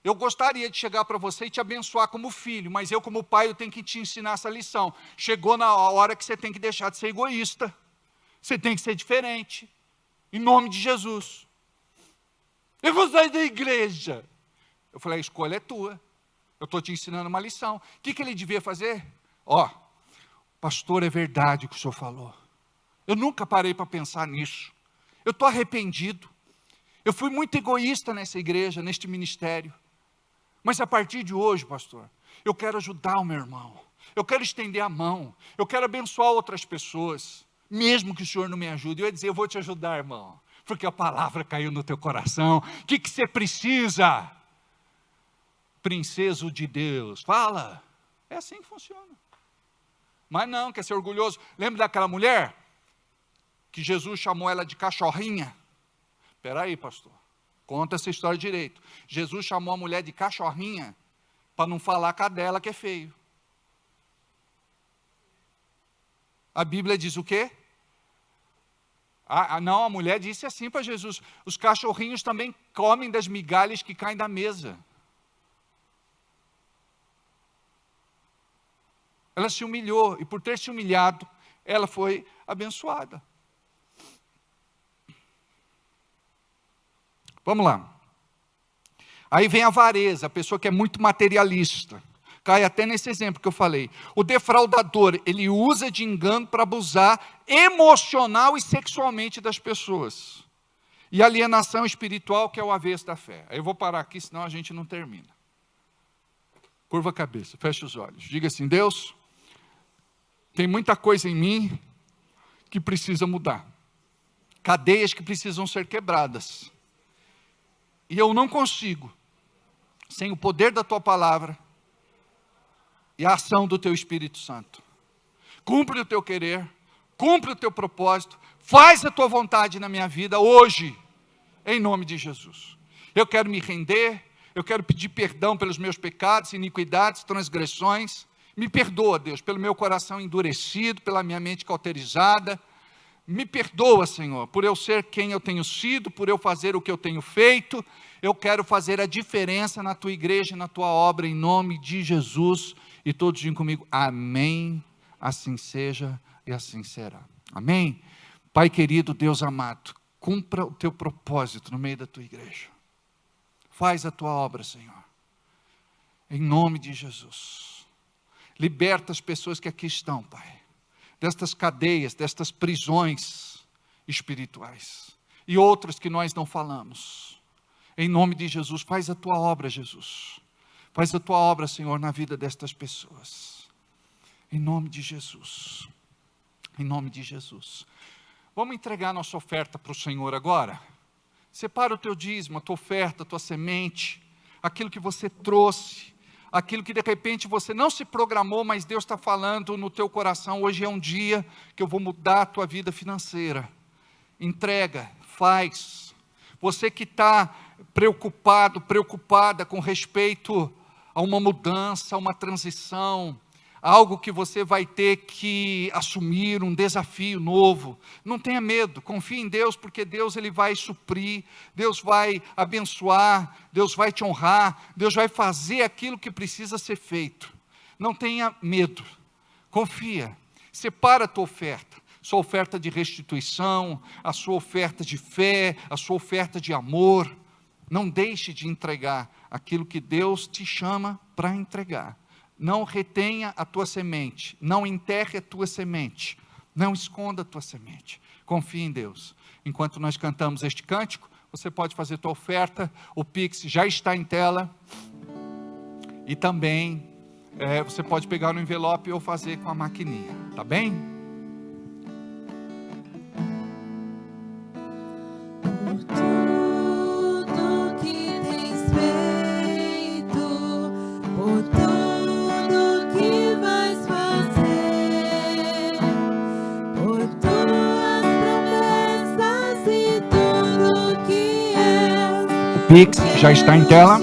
Eu gostaria de chegar para você e te abençoar como filho, mas eu como pai, eu tenho que te ensinar essa lição. Chegou na hora que você tem que deixar de ser egoísta. Você tem que ser diferente. Em nome de Jesus. Eu vou sair da igreja. Eu falei, a escolha é tua. Eu estou te ensinando uma lição. O que ele devia fazer? Pastor, é verdade o que o senhor falou. Eu nunca parei para pensar nisso. Eu estou arrependido. Eu fui muito egoísta nessa igreja, neste ministério. Mas a partir de hoje, pastor, eu quero ajudar o meu irmão. Eu quero estender a mão. Eu quero abençoar outras pessoas. Mesmo que o senhor não me ajude. Eu ia dizer, eu vou te ajudar, irmão. Porque a palavra caiu no teu coração. O que você precisa? Princesa de Deus. Fala. É assim que funciona. Mas não, quer ser orgulhoso. Lembra daquela mulher? Que Jesus chamou ela de cachorrinha. Espera aí, pastor. Conta essa história direito. Jesus chamou a mulher de cachorrinha para não falar cadela que é feio. A Bíblia diz o quê? Não, a mulher disse assim para Jesus, os cachorrinhos também comem das migalhas que caem da mesa. Ela se humilhou, e por ter se humilhado, ela foi abençoada. Vamos lá. Aí vem a avareza, a pessoa que é muito materialista. Cai até nesse exemplo que eu falei. O defraudador, ele usa de engano para abusar emocional e sexualmente das pessoas. E alienação espiritual, que é o avesso da fé. Aí eu vou parar aqui, senão a gente não termina. Curva a cabeça, fecha os olhos. Diga assim, Deus, tem muita coisa em mim que precisa mudar. Cadeias que precisam ser quebradas. E eu não consigo, sem o poder da tua palavra e a ação do teu Espírito Santo. Cumpre o teu querer, cumpre o teu propósito, faz a tua vontade na minha vida hoje, em nome de Jesus. Eu quero me render, eu quero pedir perdão pelos meus pecados, iniquidades, transgressões. Me perdoa, Deus, pelo meu coração endurecido, pela minha mente cauterizada. Me perdoa, Senhor, por eu ser quem eu tenho sido, por eu fazer o que eu tenho feito. Eu quero fazer a diferença na tua igreja, na tua obra, em nome de Jesus. E todos digam comigo, amém, assim seja e assim será. Amém? Pai querido, Deus amado, Cumpra o teu propósito no meio da tua igreja. Faz a tua obra, Senhor. Em nome de Jesus. Liberta as pessoas que aqui estão, Pai. Destas cadeias, destas prisões espirituais. E outras que nós não falamos. Em nome de Jesus, faz a tua obra, Jesus. Faz a tua obra, Senhor, na vida destas pessoas. Em nome de Jesus. Em nome de Jesus. Vamos entregar nossa oferta para o Senhor agora? Separa o teu dízimo, a tua oferta, a tua semente, aquilo que você trouxe, aquilo que de repente você não se programou, mas Deus está falando no teu coração, hoje é um dia que eu vou mudar a tua vida financeira. Entrega, faz. Você que está preocupado, preocupada com respeito a uma mudança, a uma transição, algo que você vai ter que assumir, um desafio novo. Não tenha medo, confie em Deus, porque Deus ele vai suprir, Deus vai abençoar, Deus vai te honrar, Deus vai fazer aquilo que precisa ser feito. Não tenha medo, confia, separa a tua oferta, sua oferta de restituição, a sua oferta de fé, a sua oferta de amor. Não deixe de entregar aquilo que Deus te chama para entregar. Não retenha a tua semente, não enterre a tua semente, não esconda a tua semente. Confie em Deus. Enquanto nós cantamos este cântico, você pode fazer tua oferta, o Pix já está em tela, e também você pode pegar no envelope ou fazer com a maquininha, tá bem? Pix já está em tela.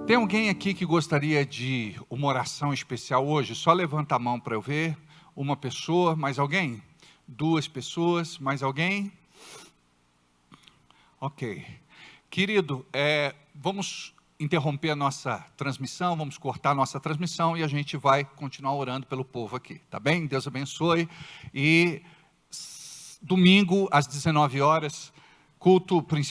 Tem alguém aqui que gostaria de uma oração especial hoje? Só levanta a mão para eu ver. Uma pessoa, mais alguém? Duas pessoas, mais alguém? Ok. Querido, vamos interromper a nossa transmissão, vamos cortar a nossa transmissão e a gente vai continuar orando pelo povo aqui, tá bem? Deus abençoe. E domingo, às 19 horas, culto principal.